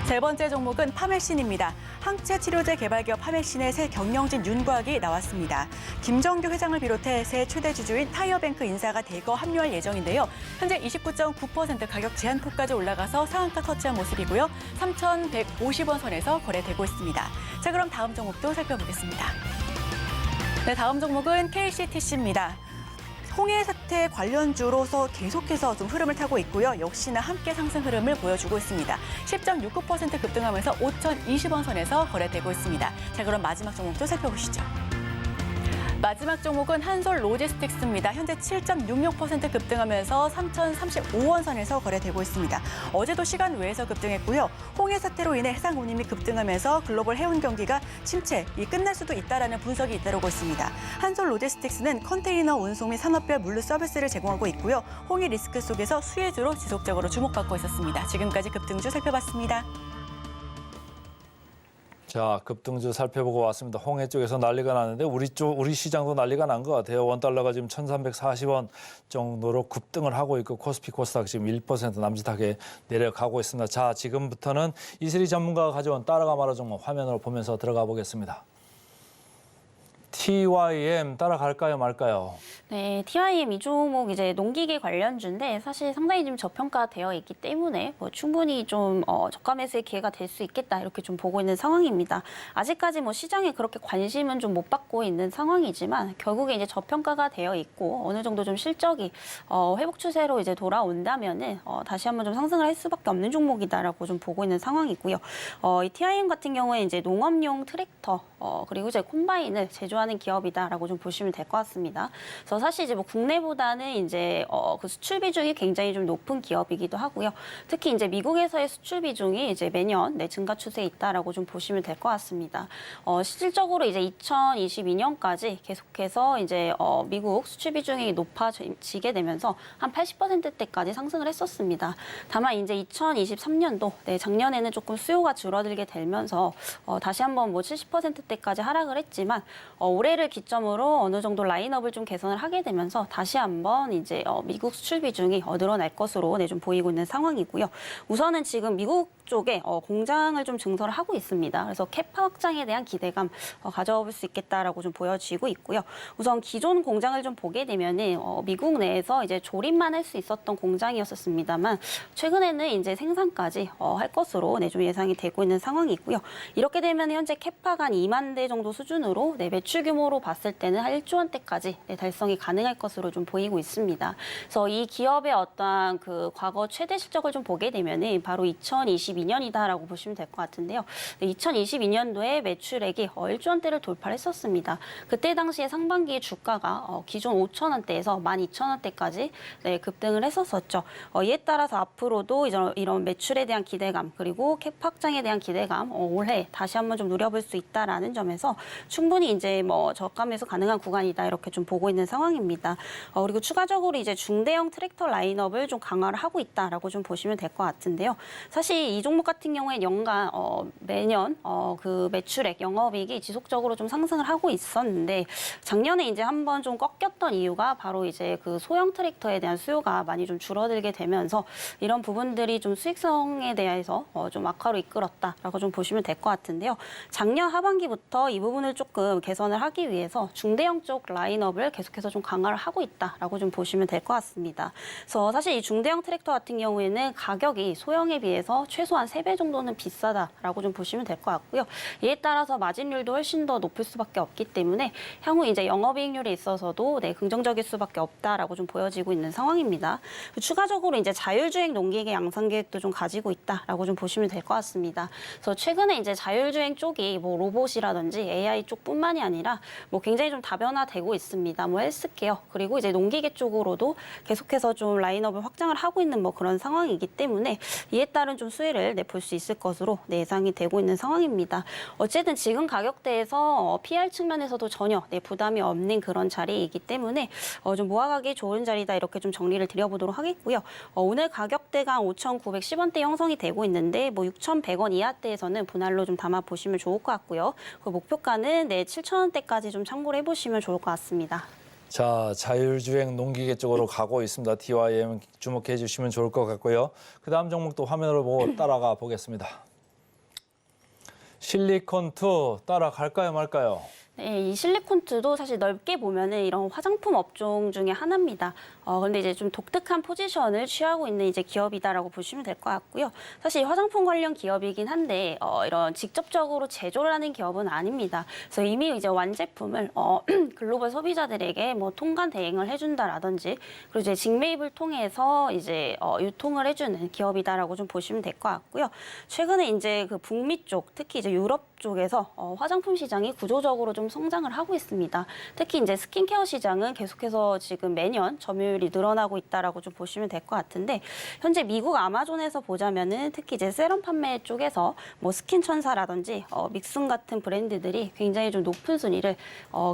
세 번째 종목은 파맥신입니다. 항체 치료제 개발 기업 파맥신의 새 경영진 윤곽이 나왔습니다. 김정규 회장을 비롯해 새 최대 주주인 타이어뱅크 인사가 대거 합류할 예정인데요. 현재 29.9% 가격 제한폭까지 올라가서 상한가 터치한 모습이고요. 3,150원 선에서 거래되고 있습니다. 자, 그럼 다음 종목도 살펴보겠습니다. 네, 다음 종목은 KCTC입니다. 홍해 사태 관련주로서 계속해서 좀 흐름을 타고 있고요. 역시나 함께 상승 흐름을 보여주고 있습니다. 10.69% 급등하면서 5,020원 선에서 거래되고 있습니다. 자, 그럼 마지막 종목도 살펴보시죠. 마지막 종목은 한솔 로지스틱스입니다. 현재 7.66% 급등하면서 3,035원 선에서 거래되고 있습니다. 어제도 시간 외에서 급등했고요. 홍해 사태로 인해 해상 운임이 급등하면서 글로벌 해운 경기가 침체, 끝날 수도 있다라는 분석이 잇따르고 있습니다. 한솔 로지스틱스는 컨테이너 운송 및 산업별 물류 서비스를 제공하고 있고요. 홍해 리스크 속에서 수혜주로 지속적으로 주목받고 있었습니다. 지금까지 급등주 살펴봤습니다. 자, 급등주 살펴보고 왔습니다. 홍해 쪽에서 난리가 나는데 우리 시장도 난리가 난 것 같아요. 원달러가 지금 1,340원 정도로 급등을 하고 있고 코스피 코스닥 지금 1% 남짓하게 내려가고 있습니다. 자, 지금부터는 이슬이 전문가가 가져온 따라가 말아 종목 화면으로 보면서 들어가 보겠습니다. TYM 따라갈까요 말까요? 네, TYM 이 종목 이제 농기계 관련주인데 사실 상당히 좀 저평가되어 있기 때문에 뭐 충분히 좀 저가 매수의 기회가 될 수 있겠다 이렇게 좀 보고 있는 상황입니다. 아직까지 뭐 시장에 그렇게 관심은 좀 못 받고 있는 상황이지만 결국에 이제 저평가가 되어 있고 어느 정도 좀 실적이 회복 추세로 이제 돌아온다면은 다시 한번 좀 상승을 할 수밖에 없는 종목이다라고 좀 보고 있는 상황이고요. 이 TYM 같은 경우에 이제 농업용 트랙터 그리고 이제 콤바인을 제조하는 기업이다라고 좀 보시면 될 것 같습니다. 그래서 사실 이제 뭐 국내보다는 이제 그 수출 비중이 굉장히 좀 높은 기업이기도 하고요. 특히 이제 미국에서의 수출 비중이 이제 매년 증가 추세에 있다라고 좀 보시면 될 것 같습니다. 실질적으로 이제 2022년까지 계속해서 이제 미국 수출 비중이 높아지게 되면서 한 80%대까지 상승을 했었습니다. 다만 이제 2023년도 작년에는 조금 수요가 줄어들게 되면서 다시 한번 뭐 70%대까지 하락을 했지만 올해를 기점으로 어느 정도 라인업을 좀 개선을 하게 되면서 다시 한번 이제 미국 수출 비중이 늘어날 것으로 좀 보이고 있는 상황이고요. 우선은 지금 미국 쪽에 공장을 좀 증설을 하고 있습니다. 그래서 캐파 확장에 대한 기대감 가져볼 수 있겠다라고 좀 보여지고 있고요. 우선 기존 공장을 좀 보게 되면은 미국 내에서 이제 조립만 할 수 있었던 공장이었었습니다만 최근에는 이제 생산까지 할 것으로 좀 예상이 되고 있는 상황이고요. 이렇게 되면 현재 캐파가 한 2만 대 정도 수준으로 매출 규모로 봤을 때는 한 1조 원대까지 달성이 가능할 것으로 좀 보이고 있습니다. 그래서 이 기업의 어떠한 그 과거 최대 실적을 좀 보게 되면은 바로 2022년이다라고 보시면 될 것 같은데요. 2022년도에 매출액이 1조 원대를 돌파했었습니다. 그때 당시에 상반기에 주가가 기존 5천 원대에서 12,000원대까지 급등을 했었었죠. 이에 따라서 앞으로도 이런 매출에 대한 기대감 그리고 캐파 확장에 대한 기대감 올해 다시 한번 좀 누려볼 수 있다라는 점에서 충분히 이제 뭐 저가 매수 가능한 구간이다 이렇게 좀 보고 있는 상황입니다. 그리고 추가적으로 이제 중대형 트랙터 라인업을 좀 강화를 하고 있다라고 좀 보시면 될 것 같은데요. 사실 이 종목 같은 경우에 연간 매년 그 매출액 영업이익이 지속적으로 좀 상승을 하고 있었는데 작년에 이제 한번 좀 꺾였던 이유가 바로 이제 그 소형 트랙터에 대한 수요가 많이 좀 줄어들게 되면서 이런 부분들이 좀 수익성에 대해서 좀 악화로 이끌었다라고 좀 보시면 될 것 같은데요. 작년 하반기부터 내년부터 이 부분을 조금 개선을 하기 위해서 중대형 쪽 라인업을 계속해서 좀 강화를 하고 있다라고 좀 보시면 될 것 같습니다. 그래서 사실 이 중대형 트랙터 같은 경우에는 가격이 소형에 비해서 최소한 3배 정도는 비싸다라고 좀 보시면 될 것 같고요. 이에 따라서 마진율도 훨씬 더 높을 수밖에 없기 때문에 향후 이제 영업이익률에 있어서도 긍정적일 수밖에 없다라고 좀 보여지고 있는 상황입니다. 추가적으로 이제 자율주행 농기계 양산 계획도 좀 가지고 있다라고 좀 보시면 될 것 같습니다. 그래서 최근에 이제 자율주행 쪽이 뭐 로봇이라든지 AI 쪽뿐만이 아니라 뭐 굉장히 좀 다변화되고 있습니다. 뭐 헬스케어 그리고 이제 농기계 쪽으로도 계속해서 좀 라인업을 확장을 하고 있는 뭐 그런 상황이기 때문에 이에 따른 좀 수혜를 볼 수 있을 것으로 예상이 되고 있는 상황입니다. 어쨌든 지금 가격대에서 PR 측면에서도 전혀 부담이 없는 그런 자리이기 때문에 좀 모아가기 좋은 자리다 이렇게 좀 정리를 드려보도록 하겠고요. 오늘 가격대가 5,910원대 형성이 되고 있는데 뭐 6,100원 이하대에서는 분할로 좀 담아 보시면 좋을 것 같고요. 그 목표가는 7,000원대까지 좀 참고를 해보시면 좋을 것 같습니다. 자, 자율주행 농기계 쪽으로 가고 있습니다. DYM 주목해 주시면 좋을 것 같고요. 그 다음 종목도 화면으로 보고 따라가 보겠습니다. 실리콘2 따라갈까요 말까요? 네, 이 실리콘트도 사실 넓게 보면은 이런 화장품 업종 중에 하나입니다. 근데 이제 좀 독특한 포지션을 취하고 있는 이제 기업이다라고 보시면 될 것 같고요. 사실 화장품 관련 기업이긴 한데 이런 직접적으로 제조를 하는 기업은 아닙니다. 그래서 이미 이제 완제품을 글로벌 소비자들에게 뭐 통관 대행을 해준다라든지 그리고 이제 직매입을 통해서 이제 유통을 해주는 기업이다라고 좀 보시면 될 것 같고요. 최근에 이제 그 북미 쪽, 특히 이제 유럽 쪽에서 화장품 시장이 구조적으로 좀 성장을 하고 있습니다. 특히 이제 스킨케어 시장은 계속해서 지금 매년 점유율이 늘어나고 있다라고 좀 보시면 될 것 같은데 현재 미국 아마존에서 보자면은 특히 이제 세럼 판매 쪽에서 뭐 스킨천사라든지 믹순 같은 브랜드들이 굉장히 좀 높은 순위를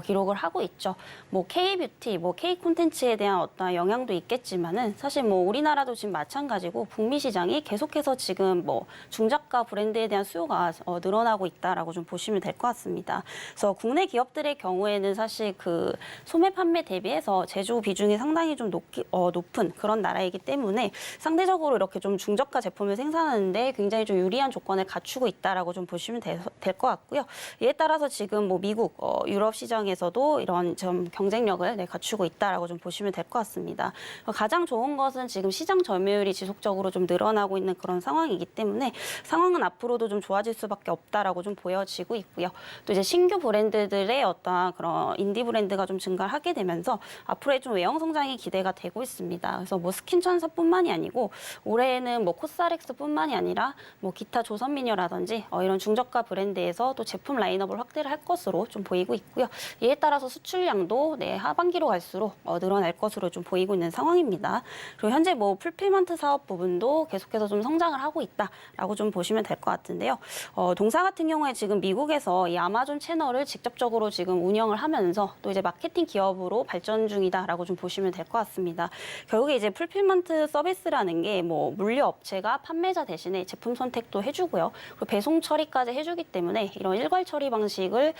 기록을 하고 있죠. 뭐 K-뷰티, 뭐 K-콘텐츠에 대한 어떤 영향도 있겠지만은 사실 뭐 우리나라도 지금 마찬가지고 북미 시장이 계속해서 지금 뭐 중저가 브랜드에 대한 수요가 늘어나고 있다라고 좀 보시면 될 것 같습니다. 그래서 국내 기업들의 경우에는 사실 그 소매 판매 대비해서 제조 비중이 상당히 좀 높은 그런 나라이기 때문에 상대적으로 이렇게 좀 중저가 제품을 생산하는데 굉장히 좀 유리한 조건을 갖추고 있다라고 좀 보시면 될 것 같고요. 이에 따라서 지금 뭐 미국, 유럽 시장에서도 이런 좀 경쟁력을 갖추고 있다라고 좀 보시면 될 것 같습니다. 가장 좋은 것은 지금 시장 점유율이 지속적으로 좀 늘어나고 있는 그런 상황이기 때문에 상황은 앞으로도 좀 좋아질 수밖에 없다라고 좀 보여지고 있고요. 또 이제 신규 브랜드들의 어떤 그런 인디 브랜드가 좀 증가하게 되면서 앞으로의 좀 외형 성장이 기대가 되고 있습니다. 그래서 뭐 스킨천사뿐만이 아니고 올해에는 뭐 코스알엑스뿐만이 아니라 뭐 기타 조선미녀라든지 이런 중저가 브랜드에서 또 제품 라인업을 확대를 할 것으로 좀 보이고 있고요. 이에 따라서 수출량도 하반기로 갈수록 늘어날 것으로 좀 보이고 있는 상황입니다. 그리고 현재 뭐 풀필먼트 사업 부분도 계속해서 좀 성장을 하고 있다라고 좀 보시면 될 것 같은데요. 동사 같은 경우에 지금 미국에서 이 아마존 채널을 직접적으로 지금 운영을 하면서 또 이제 마케팅 기업으로 발전 중이다라고 좀 보시면 될 것 같습니다. 결국에 이제 풀필먼트 서비스라는 게 뭐 물류 업체가 판매자 대신에 제품 선택도 해주고요. 그리고 배송 처리까지 해주기 때문에 이런 일괄 처리 방식을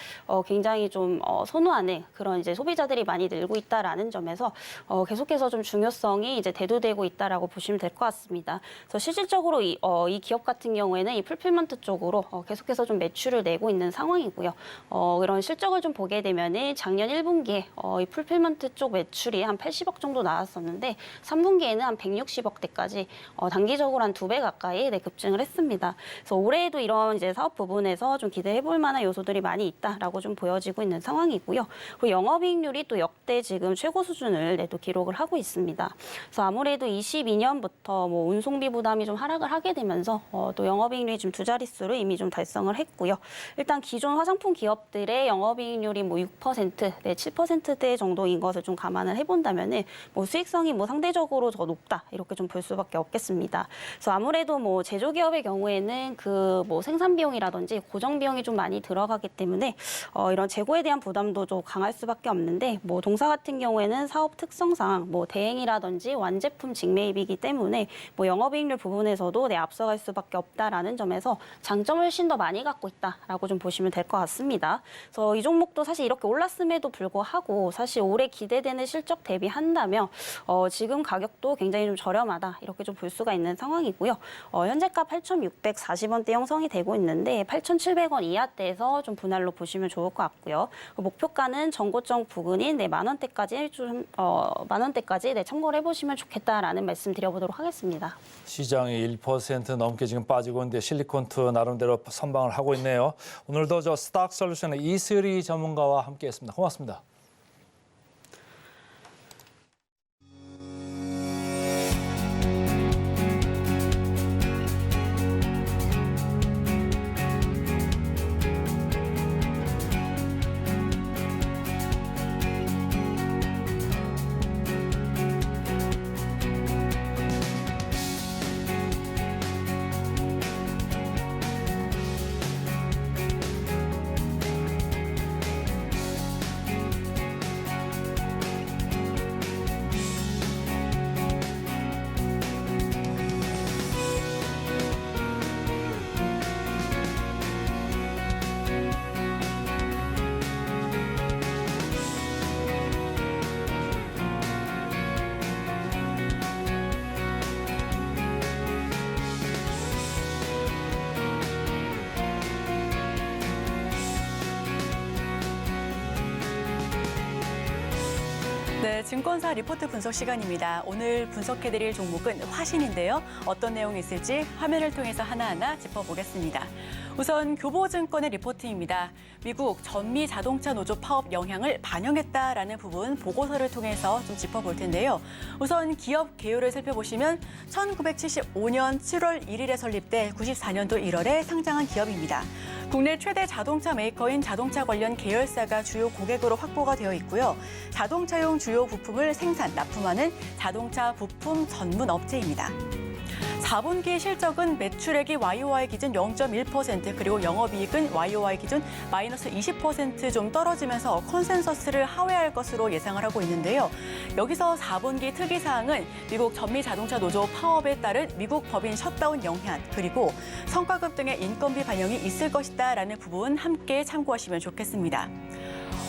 굉장히 좀 선호하는 그런 이제 소비자들이 많이 늘고 있다라는 점에서 계속해서 좀 중요성이 이제 대두되고 있다라고 보시면 될 것 같습니다. 그래서 실질적으로 이 기업 같은 경우에는 이 풀필먼트 쪽으로 계속해서 좀 매출을 내고 있는 상황이고요. 이런 실적을 좀 보게 되면은 작년 1분기에 이 풀필먼트 쪽 매출이 한 80억 정도 나왔었는데 3분기에는 한 160억대까지 단기적으로 한 2배 가까이 급증을 했습니다. 그래서 올해에도 이런 이제 사업 부분에서 좀 기대해 볼 만한 요소들이 많이 있다라고 좀 보여지고 있는 상황이고요. 그리고 영업이익률이 또 역대 지금 최고 수준을 또 기록을 하고 있습니다. 그래서 아무래도 22년부터 뭐 운송비 부담이 좀 하락을 하게 되면서 또 영업이익률이 좀 두 자릿수를 이미 좀 달성을 했고요. 일단 기존 화장품 기업들의 영업이익률이 뭐 6%, 7%대 정도인 것을 좀 감안을 해본다면은 뭐 수익성이 뭐 상대적으로 더 높다 이렇게 좀 볼 수밖에 없겠습니다. 그래서 아무래도 뭐 제조 기업의 경우에는 그 뭐 생산 비용이라든지 고정 비용이 좀 많이 들어가기 때문에 이런 재고에 대한 부담도 좀 강할 수밖에 없는데 뭐 동사 같은 경우에는 사업 특성상 뭐 대행이라든지 완제품 직매입이기 때문에 뭐 영업이익률 부분에서도 앞서갈 수밖에 없다라는 점에서 장점을 훨씬 더 많이 갖고 있다라고 좀 보시면 될 것 같습니다. 그래서 이 종목도 사실 이렇게 올랐음에도 불구하고 사실 올해 기대되는 실적 대비한다면 본다면 지금 가격도 굉장히 좀 저렴하다 이렇게 좀 볼 수가 있는 상황이고요. 현재가 8,640원대 형성이 되고 있는데 8,700원 이하대에서 좀 분할로 보시면 좋을 것 같고요. 목표가는 전고점 부근인 10,000원대까지 참고를 해보시면 좋겠다라는 말씀 드려보도록 하겠습니다. 시장이 1% 넘게 지금 빠지고 있는데 실리콘투 나름대로 선방을 하고 있네요. 오늘도 저 스탁솔루션의 이슬이 전문가와 함께했습니다. 고맙습니다. 네, 증권사 리포트 분석 시간입니다. 오늘 분석해드릴 종목은 화신인데요. 어떤 내용이 있을지 화면을 통해서 하나하나 짚어보겠습니다. 우선 교보증권의 리포트입니다. 미국 전미 자동차 노조 파업 영향을 반영했다라는 부분 보고서를 통해서 좀 짚어볼 텐데요. 우선 기업 개요를 살펴보시면 1975년 7월 1일에 설립돼 94년도 1월에 상장한 기업입니다. 국내 최대 자동차 메이커인 자동차 관련 계열사가 주요 고객으로 확보가 되어 있고요. 자동차용 주요 부품을 생산, 납품하는 자동차 부품 전문 업체입니다. 4분기 실적은 매출액이 YOY 기준 0.1% 그리고 영업이익은 YOY 기준 마이너스 20% 좀 떨어지면서 컨센서스를 하회할 것으로 예상을 하고 있는데요. 여기서 4분기 특이사항은 미국 전미자동차 노조 파업에 따른 미국 법인 셧다운 영향 그리고 성과급 등의 인건비 반영이 있을 것이다라는 부분 함께 참고하시면 좋겠습니다.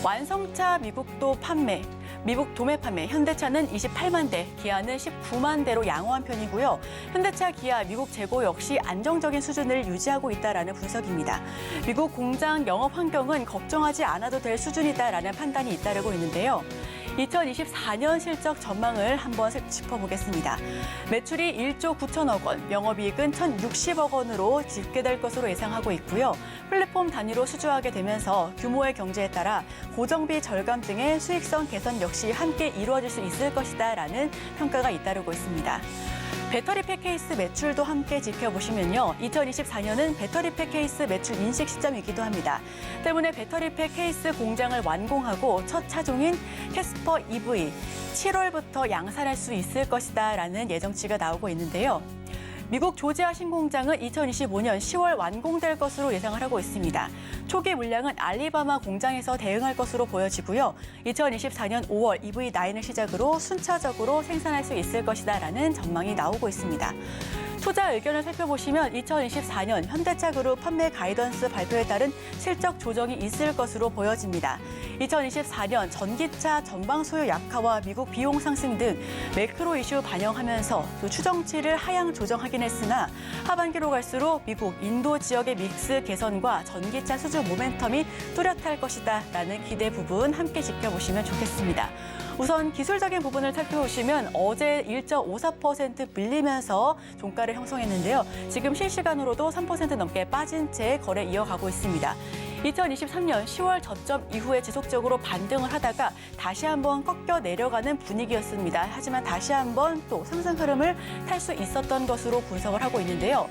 완성차 미국도 판매, 미국 도매 판매, 현대차는 28만 대, 기아는 19만 대로 양호한 편이고요. 현대차, 기아, 미국 재고 역시 안정적인 수준을 유지하고 있다라는 분석입니다. 미국 공장 영업 환경은 걱정하지 않아도 될 수준이다라는 판단이 잇따르고 있는데요. 2024년 실적 전망을 한번 짚어보겠습니다. 매출이 1조 9천억 원, 영업이익은 1,060억 원으로 집계될 것으로 예상하고 있고요. 플랫폼 단위로 수주하게 되면서 규모의 경제에 따라 고정비 절감 등의 수익성 개선 역시 함께 이루어질 수 있을 것이다라는 평가가 잇따르고 있습니다. 배터리팩 케이스 매출도 함께 지켜보시면요. 2024년은 배터리팩 케이스 매출 인식 시점이기도 합니다. 때문에 배터리팩 케이스 공장을 완공하고 첫 차종인 캐스퍼 EV 7월부터 양산할 수 있을 것이다라는 예정치가 나오고 있는데요. 미국 조지아 신공장은 2025년 10월 완공될 것으로 예상을 하고 있습니다. 초기 물량은 알리바마 공장에서 대응할 것으로 보여지고요. 2024년 5월 EV9을 시작으로 순차적으로 생산할 수 있을 것이다라는 전망이 나오고 있습니다. 투자 의견을 살펴보시면 2024년 현대차 그룹 판매 가이던스 발표에 따른 실적 조정이 있을 것으로 보여집니다. 2024년 전기차 전방 소요 약화와 미국 비용 상승 등 매크로 이슈 반영하면서 또 추정치를 하향 조정하긴 했으나 하반기로 갈수록 미국, 인도 지역의 믹스 개선과 전기차 수주 모멘텀이 뚜렷할 것이다라는 기대 부분 함께 지켜보시면 좋겠습니다. 우선 기술적인 부분을 살펴보시면 어제 1.54% 밀리면서 종가를 형성했는데요. 지금 실시간으로도 3% 넘게 빠진 채 거래 이어가고 있습니다. 2023년 10월 저점 이후에 지속적으로 반등을 하다가 다시 한번 꺾여 내려가는 분위기였습니다. 하지만 다시 한번 또 상승 흐름을 탈 수 있었던 것으로 분석을 하고 있는데요.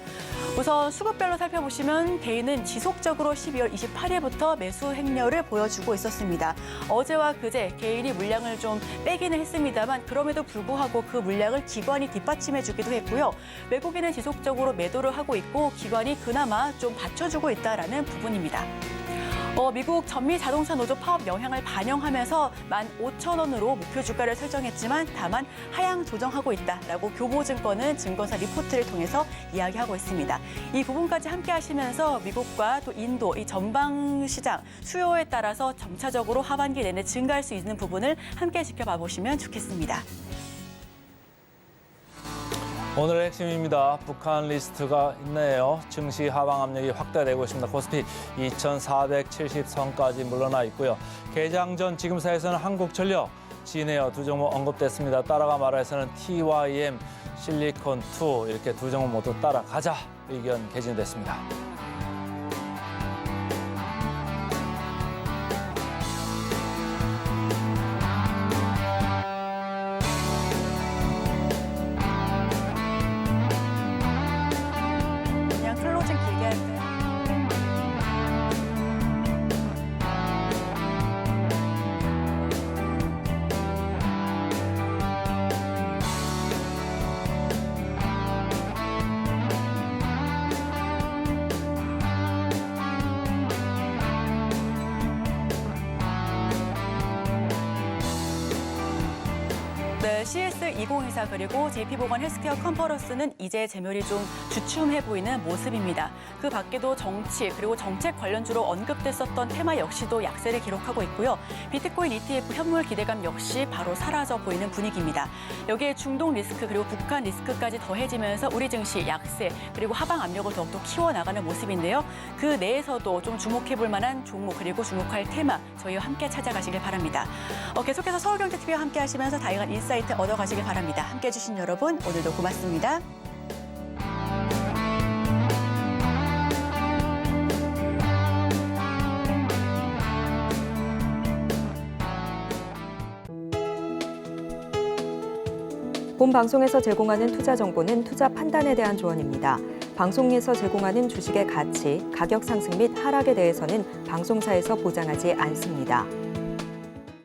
우선 수급별로 살펴보시면 개인은 지속적으로 12월 28일부터 매수 행렬을 보여주고 있었습니다. 어제와 그제 개인이 물량을 좀 빼기는 했습니다만 그럼에도 불구하고 그 물량을 기관이 뒷받침해주기도 했고요. 외국인은 지속적으로 매도를 하고 있고 기관이 그나마 좀 받쳐주고 있다라는 부분입니다. 미국 전미 자동차 노조 파업 영향을 반영하면서 15,000원으로 목표 주가를 설정했지만 다만 하향 조정하고 있다라고 교보증권은 증권사 리포트를 통해서 이야기하고 있습니다. 이 부분까지 함께 하시면서 미국과 또 인도 이 전방 시장 수요에 따라서 점차적으로 하반기 내내 증가할 수 있는 부분을 함께 지켜봐 보시면 좋겠습니다. 오늘의 핵심입니다. 북한 리스트가 있네요. 증시 하방 압력이 확대되고 있습니다. 코스피 2,470선까지 물러나 있고요. 개장 전 지금사에서는 한국전력, 진에어 두 종목 언급됐습니다. 따라가 말해서는 TYM, 실리콘2 이렇게 두 종목 모두 따라가자 의견 개진됐습니다. 그냥 클로징 길게 할까요? 네, CS2024 그리고 JP보건 헬스케어 컨퍼런스는 이제 재멸이 좀 주춤해 보이는 모습입니다. 그 밖에도 정치 그리고 정책 관련주로 언급됐었던 테마 역시도 약세를 기록하고 있고요. 비트코인 ETF 현물 기대감 역시 바로 사라져 보이는 분위기입니다. 여기에 중동 리스크 그리고 북한 리스크까지 더해지면서 우리 증시 약세 그리고 하방 압력을 더욱더 키워나가는 모습인데요. 그 내에서도 좀 주목해 볼 만한 종목 그리고 주목할 테마 저희와 함께 찾아가시길 바랍니다. 계속해서 서울경제TV와 함께 하시면서 다양한 인사이트 얻어가시길 바랍니다. 함께해 주신 여러분 오늘도 고맙습니다. 본 방송에서 제공하는 투자 정보는 투자 판단에 대한 조언입니다. 방송에서 제공하는 주식의 가치, 가격 상승 및 하락에 대해서는 방송사에서 보장하지 않습니다.